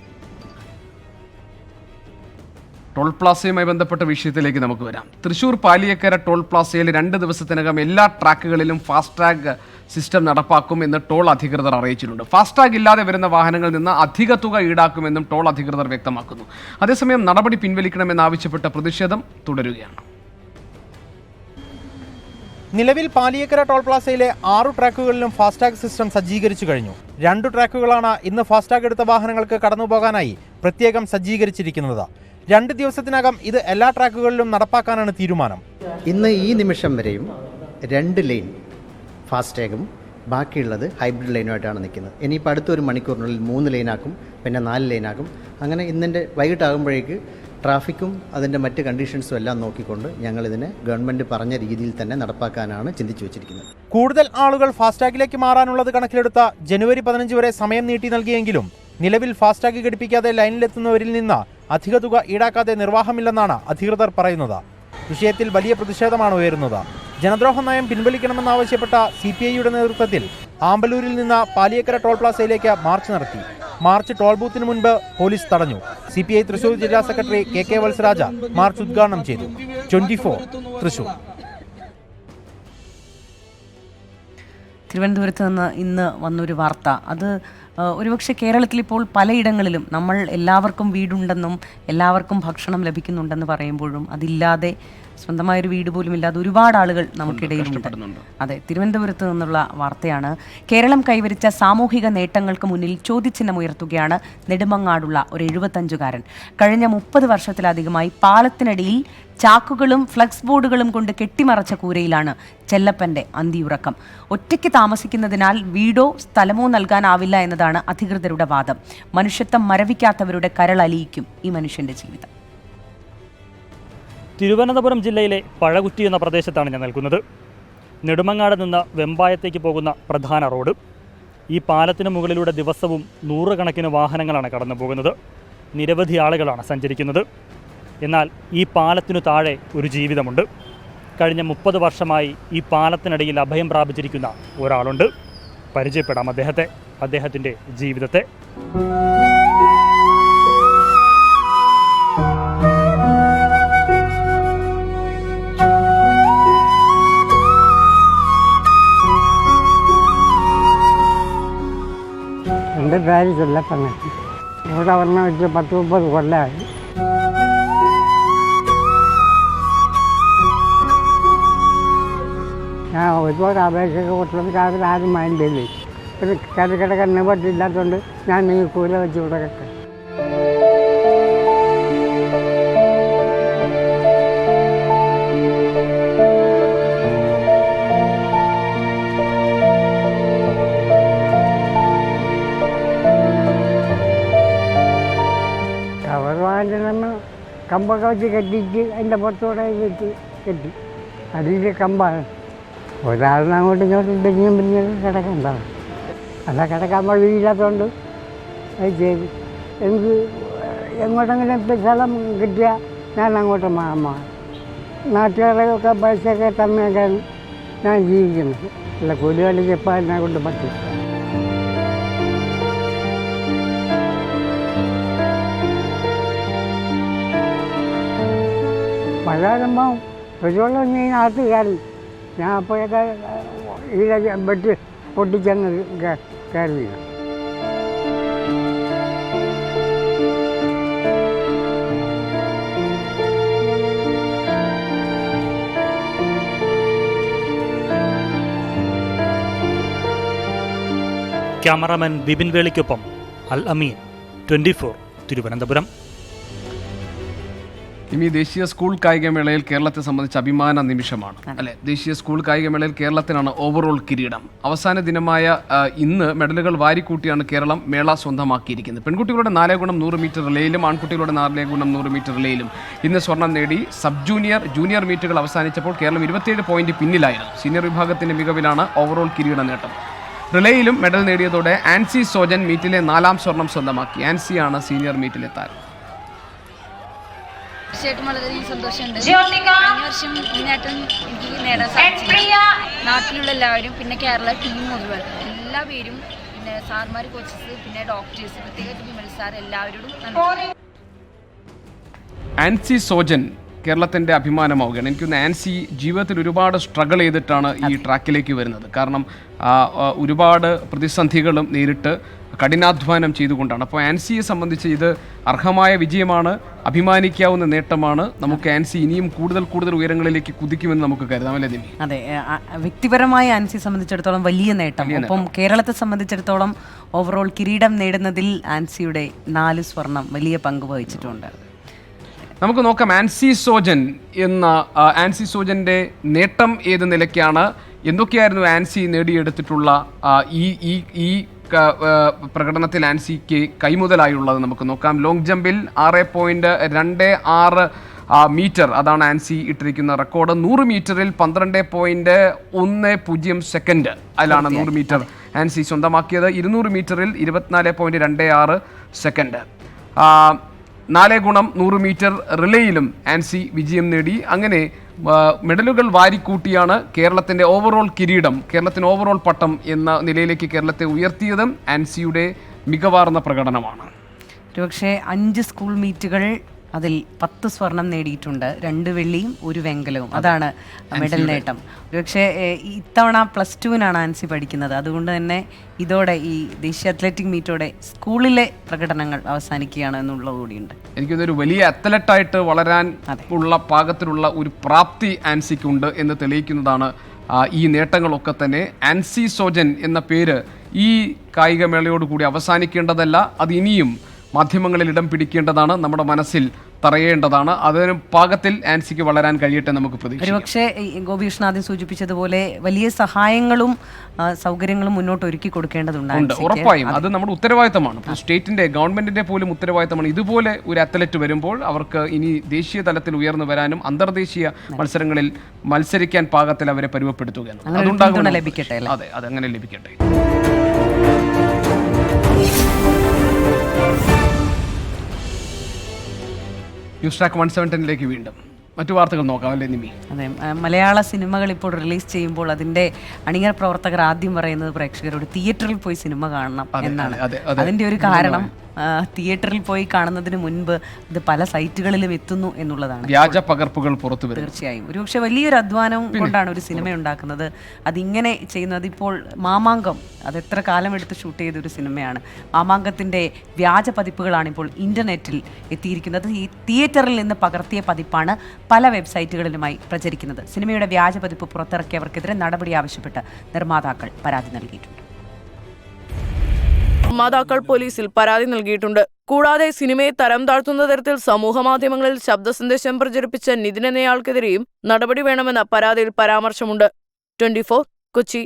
ടോൾ പ്ലാസയുമായി ബന്ധപ്പെട്ട വിഷയത്തിലേക്ക് നമുക്ക് വരാം. തൃശൂർ പാലിയേക്കര ടോൾ പ്ലാസയിൽ 2 ദിവസത്തിനകം എല്ലാ ട്രാക്കുകളിലും ഫാസ്ടാഗ് സിസ്റ്റം നടപ്പാക്കുമെന്ന് ടോൾ അധികൃതർ അറിയിച്ചിട്ടുണ്ട്. ഫാസ്ടാഗ് ഇല്ലാതെ വരുന്ന വാഹനങ്ങളിൽ നിന്ന് അധിക തുക ഈടാക്കുമെന്നും ടോൾ അധികൃതർ വ്യക്തമാക്കുന്നു. അതേസമയം നടപടി പിൻവലിക്കണമെന്നാവശ്യപ്പെട്ട പ്രതിഷേധം തുടരുകയാണ്. നിലവിൽ പാലിയേക്കര ടോൾ പ്ലാസയിലെ 6 ട്രാക്കുകളിലും ഫാസ്ടാഗ് സിസ്റ്റം സജ്ജീകരിച്ചു കഴിഞ്ഞു. 2 ട്രാക്കുകളാണ് ഇന്ന് ഫാസ്ടാഗ് എടുത്ത വാഹനങ്ങൾക്ക് കടന്നുപോകാനായി പ്രത്യേകം സജ്ജീകരിച്ചിരിക്കുന്നത്. 2 ദിവസത്തിനകം ഇത് എല്ലാ ട്രാക്കുകളിലും നടപ്പാക്കാനാണ് തീരുമാനം. ഇന്ന് ഈ നിമിഷം വരെയും 2 ലെയിൻ ഫാസ്ടാഗും ബാക്കിയുള്ളത് ഹൈബ്രിഡ് ലൈനുമായിട്ടാണ് നിൽക്കുന്നത്. ഇനിയിപ്പോൾ അടുത്തൊരു മണിക്കൂറിനുള്ളിൽ 3 ലൈനാക്കും, പിന്നെ 4 ലൈനാക്കും. അങ്ങനെ ഇന്നിൻ്റെ വൈകിട്ടാകുമ്പോഴേക്ക് ട്രാഫിക്കും അതിൻ്റെ മറ്റ് കണ്ടീഷൻസും എല്ലാം നോക്കിക്കൊണ്ട് ഞങ്ങളിതിനെ ഗവൺമെൻറ് പറഞ്ഞ രീതിയിൽ തന്നെ നടപ്പാക്കാനാണ് ചിന്തിച്ചു വെച്ചിരിക്കുന്നത്. കൂടുതൽ ആളുകൾ ഫാസ്ടാഗിലേക്ക് മാറാനുള്ളത് കണക്കിലെടുത്ത ജനുവരി 15 വരെ സമയം നീട്ടി നൽകിയെങ്കിലും നിലവിൽ ഫാസ്ടാഗ് ഘടിപ്പിക്കാതെ ലൈനിലെത്തുന്നവരിൽ നിന്ന് അധിക തുക ഈടാക്കാതെ നിർവാഹമില്ലെന്നാണ് അധികൃതർ പറയുന്നത്. വിഷയത്തിൽ വലിയ പ്രതിഷേധമാണ് ഉയരുന്നത്. ജനദ്രോഹ നയം പിൻവലിക്കണമെന്നാവശ്യപ്പെട്ട CPIയുടെ നേതൃത്വത്തിൽ ആമ്പലൂരിൽ നിന്ന് പാലിയേക്കര ടോൾ പ്ലാസയിലേക്ക് മാർച്ച് നടത്തി. മാർച്ച് ടോൾ ബൂത്തിന് മുൻപ് പോലീസ് തടഞ്ഞു. CPI തൃശൂർ ജില്ലാ സെക്രട്ടറി KK വത്സരാജ മാർച്ച് ഉദ്ഘാടനം ചെയ്തു. 24 തൃശൂർ. തിരുവനന്തപുരത്ത് നിന്ന് ഇന്ന് വന്നൊരു വാർത്ത, അത് ഒരുപക്ഷെ കേരളത്തിൽ ഇപ്പോൾ പലയിടങ്ങളിലും നമ്മൾ എല്ലാവർക്കും വീടുണ്ടെന്നും എല്ലാവർക്കും ഭക്ഷണം ലഭിക്കുന്നുണ്ടെന്ന് പറയുമ്പോഴും അതില്ലാതെ സ്വന്തമായൊരു വീട് പോലും ഇല്ലാതെ ഒരുപാട് ആളുകൾ നമുക്കിടയിലുണ്ട്. അതെ, തിരുവനന്തപുരത്ത് നിന്നുള്ള വാർത്തയാണ്. കേരളം കൈവരിച്ച സാമൂഹിക നേട്ടങ്ങൾക്ക് മുന്നിൽ ചോദ്യചിഹ്നം ഉയർത്തുകയാണ് നെടുമങ്ങാടുള്ള ഒരു 75-കാരൻ. കഴിഞ്ഞ 30 വർഷത്തിലധികമായി പാലത്തിനടിയിൽ ചാക്കുകളും ഫ്ലക്സ് ബോർഡുകളും കൊണ്ട് കെട്ടിമറച്ച കൂരയിലാണ് ചെല്ലപ്പന്റെ അന്തിയുറക്കം. ഒറ്റയ്ക്ക് താമസിക്കുന്നതിനാൽ വീടോ സ്ഥലമോ നൽകാനാവില്ല എന്നതാണ് അധികൃതരുടെ വാദം. മനുഷ്യത്വം മരവിക്കാത്തവരുടെ കരളലിയിക്കും ഈ മനുഷ്യന്റെ ജീവിതം. തിരുവനന്തപുരം ജില്ലയിലെ പഴകുറ്റി എന്ന പ്രദേശത്താണ് ഞാൻ നിൽക്കുന്നത്. നെടുമങ്ങാട് നിന്ന് വെമ്പായത്തേക്ക് പോകുന്ന പ്രധാന റോഡ്. ഈ പാലത്തിന് മുകളിലൂടെ ദിവസവും 100 കണക്കിന് വാഹനങ്ങളാണ് കടന്നു പോകുന്നത്. നിരവധി ആളുകളാണ് സഞ്ചരിക്കുന്നത്. എന്നാൽ ഈ പാലത്തിനു താഴെ ഒരു ജീവിതമുണ്ട്. കഴിഞ്ഞ 30 വർഷമായി ഈ പാലത്തിനടിയിൽ അഭയം പ്രാപിച്ചിരിക്കുന്ന ഒരാളുണ്ട്. പരിചയപ്പെടാം അദ്ദേഹത്തിൻ്റെ ജീവിതത്തെ. എൻ്റെ പേര് ചെല്ലപ്പന. ഇവിടെ വന്ന വെച്ച് 10-30 കൊല്ലമായി. ഞാൻ ഒരുപാട് അപേക്ഷയൊക്കെ കൊടുത്തത് ആരും മൈൻഡ് ചെയ്യില്ല. പിന്നെ കിടക്കാൻ നിവർത്തില്ലാത്തതുകൊണ്ട് ഞാൻ നിങ്ങൾ കൂല വെച്ച് കൊടുക്കട്ടെ. കവർ വാങ്ങി നമ്മൾ കമ്പൊക്കെ വെച്ച് കെട്ടിയിട്ട് അതിൻ്റെ പുറത്തോടെ വെച്ച് കെട്ടി. അടിയിൽ കമ്പാണ്. ഒരാളിനെ അങ്ങോട്ടും ഇങ്ങോട്ടും പിരിഞ്ഞും കിടക്കണ്ടാവും. അല്ല കിടക്കാൻ വഴിയില്ലാത്തതുകൊണ്ട് അത് ചെയ്തു. എനിക്ക് എങ്ങോട്ടെങ്കിലും ഇപ്പം സ്ഥലം കിട്ടിയാൽ ഞാൻ അങ്ങോട്ട് മാറാം. നാട്ടുകാരൊക്കെ പൈസയൊക്കെ തന്നെയൊക്കെയാണ് ഞാൻ ജീവിക്കുന്നത്. അല്ല കൂലിവേലി ചെപ്പാൻ എന്നെ കൊണ്ട് പറ്റും. മഴ വരുമ്പം ഒരു നീ നാട്ടുകാരൻ ഞാൻ അപ്പോഴൊക്കെ ഈടെ വെട്ടി പൊട്ടിച്ചങ്ങ് കയറി. ക്യാമറാമാൻ ബിപിൻ വേളിക്കൊപ്പം അൽ അമീൻ, 24 തിരുവനന്തപുരം. ഇനി ദേശീയ സ്കൂൾ കായികമേളയിൽ കേരളത്തെ സംബന്ധിച്ച് അഭിമാന നിമിഷമാണ് അല്ലെ. ദേശീയ സ്കൂൾ കായികമേളയിൽ കേരളത്തിനാണ് ഓവറോൾ കിരീടം. അവസാന ദിനമായ ഇന്ന് മെഡലുകൾ വാരിക്കൂട്ടിയാണ് കേരളം മേള സ്വന്തമാക്കിയിരിക്കുന്നത്. പെൺകുട്ടികളുടെ 4x100 മീറ്റർ റിലേയിലും ആൺകുട്ടികളുടെ 4x100 മീറ്റർ റിലേയിലും ഇന്ന് സ്വർണം നേടി. സബ് ജൂനിയർ മീറ്റുകൾ അവസാനിച്ചപ്പോൾ കേരളം 27 പോയിന്റ് പിന്നിലായിരുന്നു. സീനിയർ വിഭാഗത്തിന്റെ മികവിലാണ് ഓവറോൾ കിരീട നേട്ടം. റിലേയിലും മെഡൽ നേടിയതോടെ ആൻസി സോജൻ മീറ്റിലെ 4ാം സ്വർണം സ്വന്തമാക്കി. ആൻസിയാണ് സീനിയർ മീറ്റിലെ താരം. തീർച്ചയായിട്ടും വളരെയധികം സന്തോഷമുണ്ട്. കഴിഞ്ഞ വർഷം ഈ നേട്ടം എനിക്ക് നേടാൻ സാധിച്ചില്ല. നാട്ടിലുള്ള എല്ലാവരും, പിന്നെ കേരള ടീം മുഴുവൻ എല്ലാവരും, പിന്നെ സാർമാർ, കോച്ചസ്, പിന്നെ ഡോക്ടേഴ്സ്, പ്രത്യേകിച്ച് വിമൽ സാർ, എല്ലാവരോടും ആൻസി സോജൻ കേരളത്തിൻ്റെ അഭിമാനമാവുകയാണ്. എനിക്കൊന്ന് ആൻസി ജീവിതത്തിൽ ഒരുപാട് സ്ട്രഗിൾ ചെയ്തിട്ടാണ് ഈ ട്രാക്കിലേക്ക് വരുന്നത്. കാരണം ഒരുപാട് പ്രതിസന്ധികളും നേരിട്ട് കഠിനാധ്വാനം ചെയ്തുകൊണ്ടാണ്. അപ്പോൾ ആൻസിയെ സംബന്ധിച്ച് ഇത് അർഹമായ വിജയമാണ്, അഭിമാനിക്കാവുന്ന നേട്ടമാണ്. നമുക്ക് ആൻസി ഇനിയും കൂടുതൽ ഉയരങ്ങളിലേക്ക് കുതിക്കുമെന്ന് നമുക്ക് കരുതാം അല്ലേ നിമി? അതെ, വ്യക്തിപരമായി ആൻസിയെ സംബന്ധിച്ചിടത്തോളം വലിയ നേട്ടം. ഒപ്പം കേരളത്തെ സംബന്ധിച്ചിടത്തോളം ഓവറോൾ കിരീടം നേടുന്നതിൽ ആൻസിയുടെ 4 സ്വർണം വലിയ പങ്ക് വഹിച്ചിട്ടുണ്ട്. നമുക്ക് നോക്കാം ആൻസി സോജൻ്റെ നേട്ടം ഏത് നിലയ്ക്കാണ്, എന്തൊക്കെയായിരുന്നു ആൻസി നേടിയെടുത്തിട്ടുള്ള ഈ പ്രകടനത്തിൽ ആൻസിക്ക് കൈമുതലായുള്ളത് നമുക്ക് നോക്കാം. ലോങ് ജമ്പിൽ 6.26 മീറ്റർ, അതാണ് ആൻസി ഇട്ടിരിക്കുന്ന റെക്കോർഡ്. 100 മീറ്ററിൽ 12.10 സെക്കൻഡ്, അതിലാണ് 100 മീറ്റർ ആൻസി സ്വന്തമാക്കിയത്. 200 മീറ്ററിൽ 24.26 സെക്കൻഡ്. 4x100 മീറ്റർ റിലേയിലും ആൻസി വിജയം നേടി. അങ്ങനെ മെഡലുകൾ വാരിക്കൂട്ടിയാണ് കേരളത്തിൻ്റെ ഓവറോൾ കിരീടം, കേരളത്തിന് ഓവറോൾ പട്ടം എന്ന നിലയിലേക്ക് കേരളത്തെ ഉയർത്തിയതും ആൻസിയുടെ മികവാർന്ന പ്രകടനമാണ്. ഒരുപക്ഷെ 5 സ്കൂൾ മീറ്റുകൾ, അതിൽ 10 സ്വർണം നേടിയിട്ടുണ്ട്, 2 വെള്ളിയും 1 വെങ്കലവും. അതാണ് മെഡൽ നേട്ടം. ഒരുപക്ഷെ ഇത്തവണ +2-നാണ് ആൻസി പഠിക്കുന്നത്. അതുകൊണ്ട് തന്നെ ഇതോടെ ഈ ദേശീയ അത്ലറ്റിക് മീറ്റോടെ സ്കൂളിലെ പ്രകടനങ്ങൾ അവസാനിക്കുകയാണ് എന്നുള്ളത് കൂടിയുണ്ട്. എനിക്കൊരു വലിയ അത്ലറ്റായിട്ട് വളരാൻ ഉള്ള പാകത്തിലുള്ള ഒരു പ്രാപ്തി ആൻസിക്കുണ്ട് എന്ന് തെളിയിക്കുന്നതാണ് ഈ നേട്ടങ്ങളൊക്കെ തന്നെ. ആൻസി സോജൻ എന്ന പേര് ഈ കായികമേളയോടുകൂടി അവസാനിക്കേണ്ടതല്ല, അത് ഇനിയും മാധ്യമങ്ങളിൽ ഇടം പിടിക്കേണ്ടതാണ്, നമ്മുടെ മനസ്സിൽ തറയേണ്ടതാണ്. അതിന് പാകത്തിൽ ആൻസിക്ക് വളരാൻ കഴിയട്ടെ നമുക്ക് പ്രതീക്ഷിക്കാം. ഒരുപക്ഷെ ഗോപികൃഷ്ണൻ ആദ്യം സൂചിപ്പിച്ചതുപോലെ വലിയ സഹായങ്ങളും സൗകര്യങ്ങളും മുന്നോട്ട് ഒരുക്കി കൊടുക്കേണ്ടതുണ്ട്. ഉറപ്പായും അത് നമ്മുടെ ഉത്തരവാദിത്തമാണ്. സ്റ്റേറ്റിന്റെ, ഗവൺമെന്റിന്റെ പോലും ഉത്തരവാദിത്തമാണ്. ഇതുപോലെ ഒരു അത്ലറ്റ് വരുമ്പോൾ അവർക്ക് ഇനി ദേശീയ തലത്തിൽ ഉയർന്നു വരാനും അന്തർദേശീയ മത്സരങ്ങളിൽ മത്സരിക്കാൻ പാകത്തിൽ അവരെ പരുവപ്പെടുത്തുക. അതുണ്ടാകും. ലഭിക്കട്ടെ. അതെ, അതങ്ങനെ ലഭിക്കട്ടെ. ന്യൂസ് ട്രാക്ക് 170 വീണ്ടും മറ്റു വാർത്തകൾ നോക്കാം അല്ലേ നിമി? അതെ, മലയാള സിനിമകൾ ഇപ്പോൾ റിലീസ് ചെയ്യുമ്പോൾ അതിൻ്റെ അണിയറ പ്രവർത്തകർ ആദ്യം പറയുന്നത് പ്രേക്ഷകരോട് തിയേറ്ററിൽ പോയി സിനിമ കാണണം എന്നാണ്. അതിൻ്റെ ഒരു കാരണം തിയേറ്ററിൽ പോയി കാണുന്നതിന് മുൻപ് ഇത് പല സൈറ്റുകളിലും എത്തുന്നു എന്നുള്ളതാണ്. വ്യാജ പകർപ്പുകൾ പുറത്തു വരും. തീർച്ചയായും ഒരുപക്ഷെ വലിയൊരു അധ്വാനം കൊണ്ടാണ് ഒരു സിനിമ ഉണ്ടാക്കുന്നത്. അതിങ്ങനെ ചെയ്യുന്നത് ഇപ്പോൾ മാമാങ്കം, അത് എത്ര കാലം എടുത്ത് ഷൂട്ട് ചെയ്തൊരു സിനിമയാണ്. മാമാങ്കത്തിൻ്റെ വ്യാജ പതിപ്പുകളാണ് ഇപ്പോൾ ഇൻ്റർനെറ്റിൽ എത്തിയിരിക്കുന്നത്. ഈ തിയേറ്ററിൽ നിന്ന് പകർത്തിയ പതിപ്പാണ് പല വെബ്സൈറ്റുകളിലുമായി പ്രചരിക്കുന്നത്. സിനിമയുടെ വ്യാജ പതിപ്പ് പുറത്തിറക്കിയവർക്കെതിരെ നടപടി ആവശ്യപ്പെട്ട് നിർമ്മാതാക്കൾ പരാതി നൽകിയിട്ടുണ്ട്. നിർമ്മാതാക്കൾ പോലീസിൽ പരാതി നൽകിയിട്ടുണ്ട്. കൂടാതെ സിനിമയെ തരം താഴ്ത്തുന്ന തരത്തിൽ സമൂഹമാധ്യമങ്ങളിൽ ശബ്ദ സന്ദേശം പ്രചരിപ്പിച്ച നിതിൻ എന്നയാൾക്കെതിരെയും നടപടി വേണമെന്ന പരാതിയിൽ പരാമർശമുണ്ട്. 24 കൊച്ചി.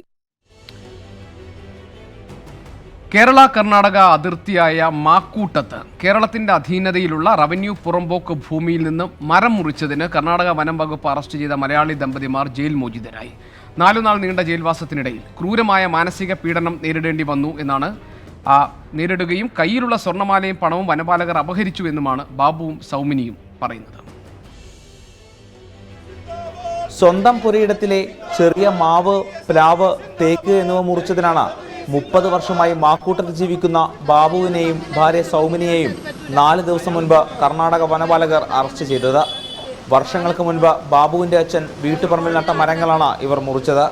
കേരള കർണാടക അതിർത്തിയായ മാക്കൂട്ടത്ത് കേരളത്തിന്റെ അധീനതയിലുള്ള റവന്യൂ പുറമ്പോക്ക് ഭൂമിയിൽ നിന്ന് മരം മുറിച്ചതിന് കർണാടക വനം വകുപ്പ് അറസ്റ്റ് ചെയ്ത മലയാളി ദമ്പതിമാർ ജയിൽ മോചിതരായി. 4 നാൾ നീണ്ട ജയിൽവാസത്തിനിടയിൽ ക്രൂരമായ മാനസിക പീഡനം നേരിടേണ്ടി വന്നു എന്നാണ് നേരിടുകയും കയ്യിലുള്ള സ്വർണ്ണമാലയും പണവും വനപാലകർ അപഹരിച്ചു എന്നുമാണ് ബാബുവും സൗമിനിയും പറയുന്നത്. സ്വന്തം പുരയിടത്തിലെ ചെറിയ മാവ്, പ്ലാവ്, തേക്ക് എന്നിവ മുറിച്ചതിനാണ് 30 വർഷമായി മാക്കൂട്ടത്തിൽ ജീവിക്കുന്ന ബാബുവിനെയും ഭാര്യ സൗമിനിയെയും 4 ദിവസം മുൻപ് കർണാടക വനപാലകർ അറസ്റ്റ് ചെയ്തത്. വർഷങ്ങൾക്ക് മുൻപ് ബാബുവിൻ്റെ അച്ഛൻ വീട്ടുപറമ്പിൽ നട്ട മരങ്ങളാണ് ഇവർ മുറിച്ചത്.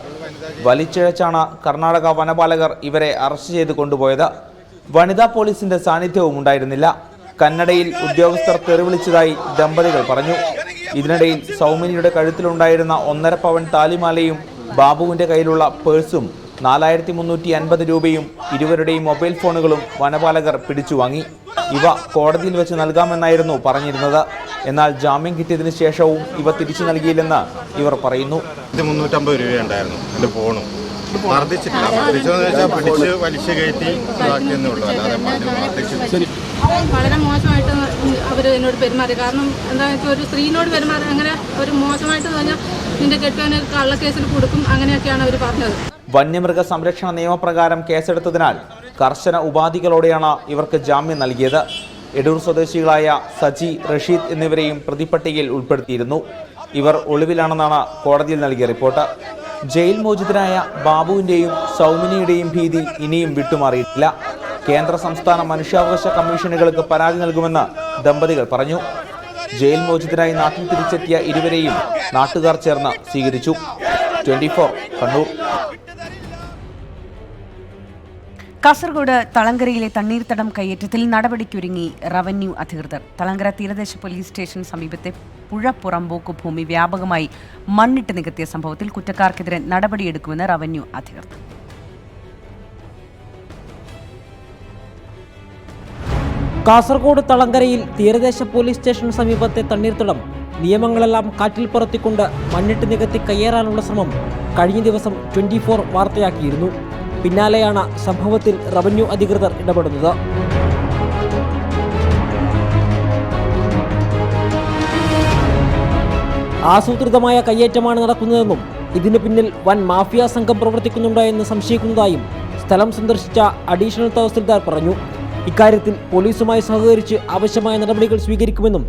വലിച്ചിഴച്ചാണ് കർണാടക വനപാലകർ ഇവരെ അറസ്റ്റ് ചെയ്ത് കൊണ്ടുപോയത്. വനിതാ പോലീസിന്റെ സാന്നിധ്യവും ഉണ്ടായിരുന്നില്ല. കന്നഡയിൽ ഉദ്യോഗസ്ഥർ തെറിവിളിച്ചതായി ദമ്പതികൾ പറഞ്ഞു. ഇതിനിടയിൽ സൗമിനിയുടെ കഴുത്തിലുണ്ടായിരുന്ന 1.5 പവൻ താലിമാലയും ബാബുവിൻ്റെ കയ്യിലുള്ള പേഴ്സും 4350 രൂപയും ഇരുവരുടെയും മൊബൈൽ ഫോണുകളും വനപാലകർ പിടിച്ചുവാങ്ങി. ഇവ കോടതിയിൽ വെച്ച് നൽകാമെന്നായിരുന്നു പറഞ്ഞിരുന്നത്. എന്നാൽ ജാമ്യം കിട്ടിയതിനു ശേഷവും ഇവ തിരിച്ചു നൽകിയില്ലെന്ന് ഇവർ പറയുന്നു. 350 രൂപയുണ്ടായിരുന്നു എൻ്റെ ഫോണും. വർദ്ധിച്ചിട്ടില്ല. പിടിച്ച് വലിച്ചു കയറ്റി ഇതാക്കിയെന്നേ ഉള്ളൂ. അല്ലാതെ വളരെ മോശമായിട്ട് അവർ എന്നോട് പെരുമാറി. കാരണം എന്താ വെച്ചാൽ ഒരു സ്ത്രീനോട് പെരുമാറി അങ്ങനെ ഒരു മോശമായിട്ട് പറഞ്ഞാൽ നിന്റെ കെട്ടിയവന് കള്ളക്കേസിൽ കൊടുക്കും, അങ്ങനെയൊക്കെയാണ് അവർ പറഞ്ഞത്. വന്യമൃഗ സംരക്ഷണ നിയമപ്രകാരം കേസെടുത്തതിനാൽ കർശന ഉപാധികളോടെയാണ് ഇവർക്ക് ജാമ്യം നൽകിയത്. എടൂർ സ്വദേശികളായ സജി, റഷീദ് എന്നിവരെയും പ്രതിപട്ടികയിൽ ഉൾപ്പെടുത്തിയിരുന്നു. ഇവർ ഒളിവിലാണെന്നാണ് കോടതിയിൽ നൽകിയ റിപ്പോർട്ട്. ജയിൽ മോചിതനായ ബാബുവിൻ്റെയും സൗമിനിയുടെയും ഭീതി ഇനിയും വിട്ടുമാറിയിട്ടില്ല. കേന്ദ്ര സംസ്ഥാന മനുഷ്യാവകാശ കമ്മീഷനുകൾക്ക് പരാതി നൽകുമെന്ന് ദമ്പതികൾ പറഞ്ഞു. ജയിൽ മോചിതനായി നാട്ടിൽ തിരിച്ചെത്തിയ ഇരുവരെയും നാട്ടുകാർ ചേർന്ന് സ്വീകരിച്ചു. 24 കണ്ണൂർ. കാസർഗോഡ് തളങ്കരയിലെ തണ്ണീർത്തടം കയ്യേറ്റത്തിൽ നടപടിക്കൊരുങ്ങി റവന്യൂ അധികൃതർ. തളങ്കര തീരദേശ പോലീസ് സ്റ്റേഷൻ സമീപത്തെ പുഴ പുറമ്പോക്ക് ഭൂമി വ്യാപകമായി മണ്ണിട്ട് നികത്തിയ സംഭവത്തിൽ കുറ്റക്കാർക്കെതിരെ നടപടിയെടുക്കുമെന്ന് റവന്യൂ അധികൃതർ. കാസർഗോഡ് തളങ്കരയിൽ തീരദേശ പോലീസ് സ്റ്റേഷൻ സമീപത്തെ തണ്ണീർത്തടം നിയമങ്ങളെല്ലാം കാറ്റിൽ പറത്തിക്കൊണ്ട് മണ്ണിട്ട് നികത്തി കയ്യേറാനുള്ള ശ്രമം കഴിഞ്ഞ ദിവസം 24 വാർത്തയാക്കിയിരുന്നു. പിന്നാലെയാണ് സംഭവത്തിൽ റവന്യൂ അധികൃതർ ഇടപെടുന്നത്. ആസൂത്രിതമായ കയ്യേറ്റമാണ് നടക്കുന്നതെന്നും ഇതിനു പിന്നിൽ വൻ മാഫിയ സംഘം പ്രവർത്തിക്കുന്നുണ്ടോ എന്ന് സംശയിക്കുന്നതായും സ്ഥലം സന്ദർശിച്ച അഡീഷണൽ തഹസിൽദാർ പറഞ്ഞു. ഇക്കാര്യത്തിൽ പോലീസുമായി സഹകരിച്ച് ആവശ്യമായ നടപടികൾ സ്വീകരിക്കുമെന്നും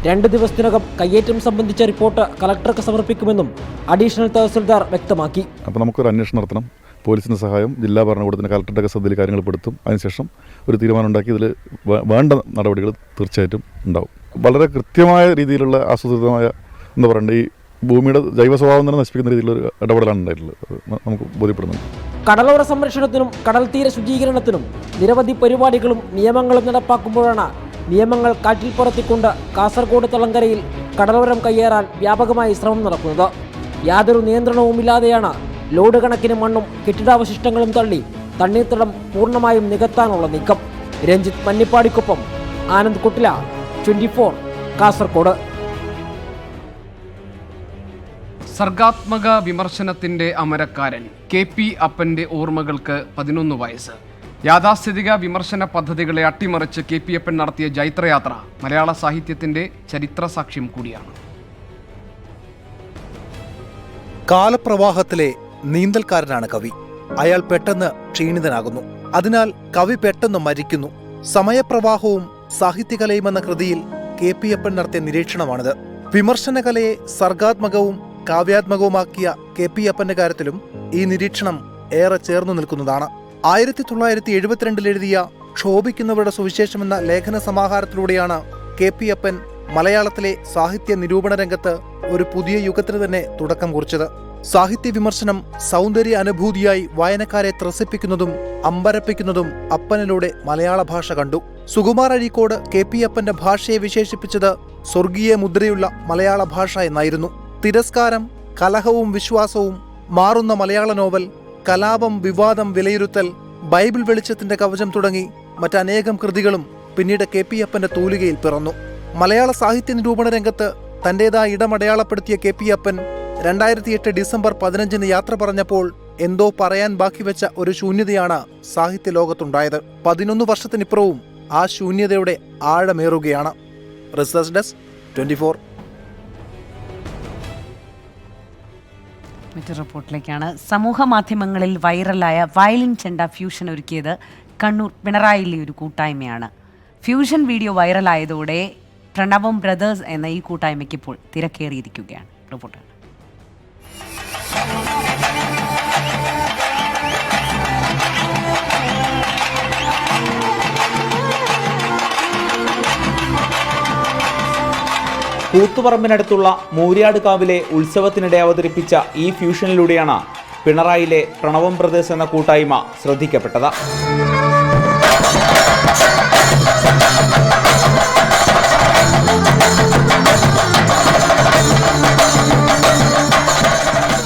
2 ദിവസത്തിനകം കയ്യേറ്റം സംബന്ധിച്ച റിപ്പോർട്ട് കളക്ടർക്ക് സമർപ്പിക്കുമെന്നും അഡീഷണൽ തഹസിൽദാർ വ്യക്തമാക്കി. അപ്പോൾ നമുക്കൊരു അന്വേഷണം നടത്തണം. പോലീസിൻ്റെ സഹായം ജില്ലാ ഭരണകൂടത്തിൻ്റെ കളക്ടറുടെ ശ്രദ്ധയിൽ കാര്യങ്ങൾ പെടുത്തും. അതിനുശേഷം ഒരു തീരുമാനം ഉണ്ടാക്കി ഇതിൽ വേണ്ട നടപടികൾ തീർച്ചയായിട്ടും ഉണ്ടാവും. വളരെ കൃത്യമായ രീതിയിലുള്ള ആസൂത്രിതമായ എന്താ പറയണ്ടേ ഈ ഭൂമിയുടെ ജൈവ സ്വഭാവം തന്നെ നശിപ്പിക്കുന്ന രീതിയിലൊരു ഇടപെടലാണ് ഉണ്ടായിട്ടുള്ളത്. നമുക്ക് ബോധ്യപ്പെടുന്നുണ്ട്. കടലോര സംരക്ഷണത്തിനും കടൽ തീര ശുചീകരണത്തിനും നിരവധി പരിപാടികളും നിയമങ്ങളും നടപ്പാക്കുമ്പോഴാണ് നിയമങ്ങൾ കാറ്റിൽ പറത്തിക്കൊണ്ട് കാസർഗോഡ് തളങ്കരയിൽ കടലോരം കയ്യേറാൻ വ്യാപകമായി ശ്രമം നടക്കുന്നത്. യാതൊരു നിയന്ത്രണവുമില്ലാതെയാണ് ലോഡ് കണക്കിന് മണ്ണും കെട്ടിടാവശിഷ്ടങ്ങളും തള്ളി തണ്ണീർത്തടം പൂർണ്ണമായും നികത്താനുള്ള നീക്കം. രഞ്ജിത്ത് മന്നിപ്പാടിക്കൊപ്പം ആനന്ദ് കുട്ടില, 24 കാസർഗോഡ്. സർഗാത്മക വിമർശനത്തിന്റെ അമരക്കാരൻ KP അപ്പന്റെ ഓർമ്മകൾക്ക് 11 വയസ്സ്. യാഥാസ്ഥിതിക വിമർശന പദ്ധതികളെ അട്ടിമറിച്ച് KP അപ്പൻ നടത്തിയ ജൈത്രയാത്ര മലയാള സാഹിത്യത്തിന്റെ ചരിത്ര സാക്ഷ്യം കൂടിയാണ്. കാലപ്രവാഹത്തിലെ നീന്തൽക്കാരനാണ് കവി. അയാൾ പെട്ടെന്ന് ക്ഷീണിതനാകുന്നു. അതിനാൽ കവി പെട്ടെന്ന് മരിക്കുന്നു. സമയപ്രവാഹവും സാഹിത്യകലയും എന്ന കൃതിയിൽ KP അപ്പൻ നടത്തിയ നിരീക്ഷണമാണിത്. വിമർശനകലയെ സർഗാത്മകവും കാവ്യാത്മകവുമാക്കിയ KP അപ്പന്റെ കാര്യത്തിലും ഈ നിരീക്ഷണം ഏറെ ചേർന്നു നിൽക്കുന്നതാണ്. 1972 എഴുതിയ ക്ഷോഭിക്കുന്നവരുടെ സുവിശേഷം എന്ന ലേഖന സമാഹാരത്തിലൂടെയാണ് KP അപ്പൻ മലയാളത്തിലെ സാഹിത്യ നിരൂപണ രംഗത്ത് ഒരു പുതിയ യുഗത്തിന് തന്നെ തുടക്കം കുറിച്ചത്. സാഹിത്യ വിമർശനം സൗന്ദര്യ അനുഭൂതിയായി വായനക്കാരെ ത്രസിപ്പിക്കുന്നതും അമ്പരപ്പിക്കുന്നതും അപ്പനിലൂടെ മലയാള ഭാഷ കണ്ടു. സുകുമാർ അഴീക്കോട് KP അപ്പന്റെ ഭാഷയെ വിശേഷിപ്പിച്ചത് സ്വർഗീയ മുദ്രയുള്ള മലയാള ഭാഷ എന്നായിരുന്നു. തിരസ്കാരം, കലഹവും വിശ്വാസവും, മാറുന്ന മലയാള നോവൽ, കലാപം, വിവാദം, വിലയിരുത്തൽ, ബൈബിൾ വെളിച്ചത്തിന്റെ കവചം തുടങ്ങി മറ്റനേകം കൃതികളും പിന്നീട് KP അപ്പന്റെ തൂലികയിൽ പിറന്നു. മലയാള സാഹിത്യ നിരൂപണ രംഗത്ത് തന്റേതായ ഇടമടയാളപ്പെടുത്തിയ KP അപ്പൻ 2008 ഡിസംബർ 15 യാത്ര പറഞ്ഞപ്പോൾ എന്തോ പറയാൻ ബാക്കി വെച്ച ഒരു ശൂന്യതയാണ് സാഹിത്യ ലോകത്തുണ്ടായത്. 11 വർഷത്തിനിപ്പുറവും ആ ശൂന്യതയുടെ ആഴമേറുകയാണ്. Research desk 24. മറ്റൊരു റിപ്പോർട്ടിലേക്കാണ്. സമൂഹ മാധ്യമങ്ങളിൽ വൈറലായ വയലിൻ ചെണ്ട ഫ്യൂഷൻ ഒരുക്കിയത് കണ്ണൂർ പിണറായിയിലെ ഒരു കൂട്ടായ്മയാണ്. ഫ്യൂഷൻ വീഡിയോ വൈറലായതോടെ പ്രണവം ബ്രദേഴ്സ് എന്ന ഈ കൂട്ടായ്മയ്ക്ക് ഇപ്പോൾ തിരക്കേറിയിരിക്കുകയാണ്. റിപ്പോർട്ട് കൂത്തുപറമ്പിനടുത്തുള്ള മൂര്യാടുകാവിലെ ഉത്സവത്തിനിടെ അവതരിപ്പിച്ച ഈ ഫ്യൂഷനിലൂടെയാണ് പിണറായിയിലെ പ്രണവം ബ്രദേഴ്സ് എന്ന കൂട്ടായ്മ ശ്രദ്ധിക്കപ്പെട്ടത്.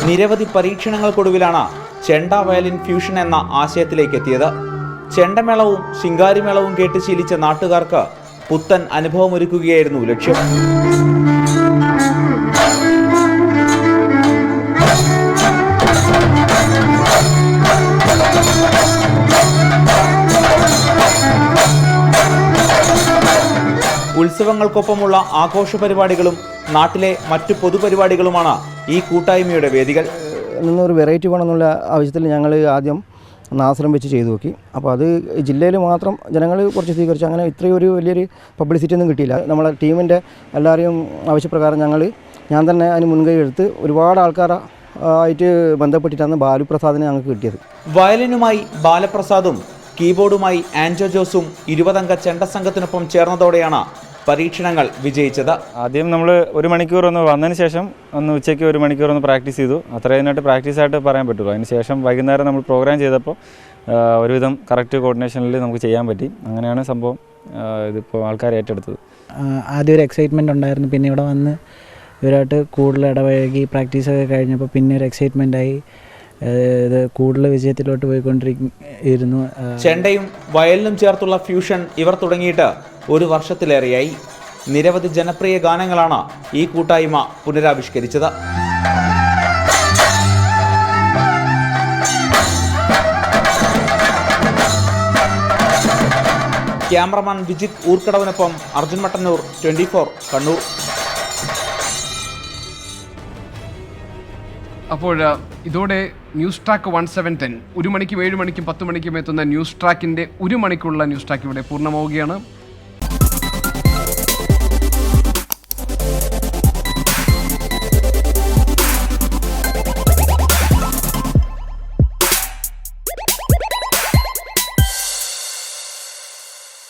നിരവധി പരീക്ഷണങ്ങൾക്കൊടുവിലാണ് ചെണ്ട വയലിൻ ഫ്യൂഷൻ എന്ന ആശയത്തിലേക്ക് എത്തിയത്. ചെണ്ടമേളവും ശിങ്കാരിമേളവും കേട്ട് ശീലിച്ച നാട്ടുകാർക്ക് പുത്തൻ അനുഭവമൊരുക്കുകയായിരുന്നു ലക്ഷ്യം. ഉത്സവങ്ങൾക്കൊപ്പമുള്ള ആഘോഷ പരിപാടികളും നാട്ടിലെ മറ്റു പൊതുപരിപാടികളുമാണ് ഈ കൂട്ടായ്മയുടെ വേദികൾ. നിന്നൊരു വെറൈറ്റി വേണമെന്നുള്ള ആവശ്യത്തിൽ ഞങ്ങൾ ആദ്യം നാസറം വെച്ച് ചെയ്തു നോക്കി. അപ്പോൾ അത് ജില്ലയിൽ മാത്രം ജനങ്ങൾ കുറച്ച് സ്വീകരിച്ചു. അങ്ങനെ ഇത്രയും ഒരു വലിയൊരു പബ്ലിസിറ്റി ഒന്നും കിട്ടിയില്ല. നമ്മളെ ടീമിൻ്റെ എല്ലാവരെയും ആവശ്യപ്രകാരം ഞാൻ തന്നെ അതിന് മുൻകൈ എടുത്ത് ഒരുപാട് ആൾക്കാർ ആയിട്ട് ബന്ധപ്പെട്ടിട്ടാണ് ബാലുപ്രസാദിനെ ഞങ്ങൾക്ക് കിട്ടിയത്. വയലിനുമായി ബാലപ്രസാദും കീബോർഡുമായി ആൻജോ ജോസും 20 അംഗ ചെണ്ട സംഘത്തിനൊപ്പം ചേർന്നതോടെയാണ് പരീക്ഷണങ്ങൾ വിജയിച്ചത്. ആദ്യം നമ്മൾ 1 മണിക്കൂർ വന്നതിന് ശേഷം ഉച്ചയ്ക്ക് 1 മണിക്കൂർ പ്രാക്ടീസ് ചെയ്തു. അത്രയായിട്ട് പ്രാക്ടീസായിട്ട് പറയാൻ പറ്റുള്ളൂ. അതിന് ശേഷം വൈകുന്നേരം നമ്മൾ പ്രോഗ്രാം ചെയ്തപ്പോൾ ഒരുവിധം കറക്റ്റ് കോർഡിനേഷനിൽ നമുക്ക് ചെയ്യാൻ പറ്റി. അങ്ങനെയാണ് സംഭവം ഇതിപ്പോൾ ആൾക്കാർ ഏറ്റെടുത്തത്. ആദ്യം ഒരു എക്സൈറ്റ്മെൻറ്റ് ഉണ്ടായിരുന്നു. പിന്നെ ഇവിടെ വന്ന് ഇവരായിട്ട് കൂടുതൽ ഇടപഴകി പ്രാക്ടീസൊക്കെ കഴിഞ്ഞപ്പോൾ പിന്നെ ഒരു എക്സൈറ്റ്മെൻറ്റായി. ഇത് കൂടുതൽ വിജയത്തിലോട്ട് പോയിക്കൊണ്ടിരിക്കുന്നു. ചെണ്ടയും വയലിനും ചേർത്തുള്ള ഫ്യൂഷൻ ഇവർ തുടങ്ങിയിട്ട് 1 വർഷത്തിലേറെയായി. നിരവധി ജനപ്രിയ ഗാനങ്ങളാണ് ഈ കൂട്ടായ്മ പുനരാവിഷ്കരിച്ചത്. ക്യാമറമാൻ വിജിത് ഊർക്കടവിനൊപ്പം അർജുൻ മട്ടന്നൂർ, 24 കണ്ണൂർ. അപ്പോൾ ഇതോടെ ന്യൂസ് ട്രാക്ക് 1710 1 മണിക്കും 7 മണിക്കും 10 മണിക്കും എത്തുന്ന ന്യൂസ് ട്രാക്കിൻ്റെ 1 മണിക്കുള്ള ന്യൂസ് ട്രാക്ക് ഇവിടെ പൂർണ്ണമാവുകയാണ്.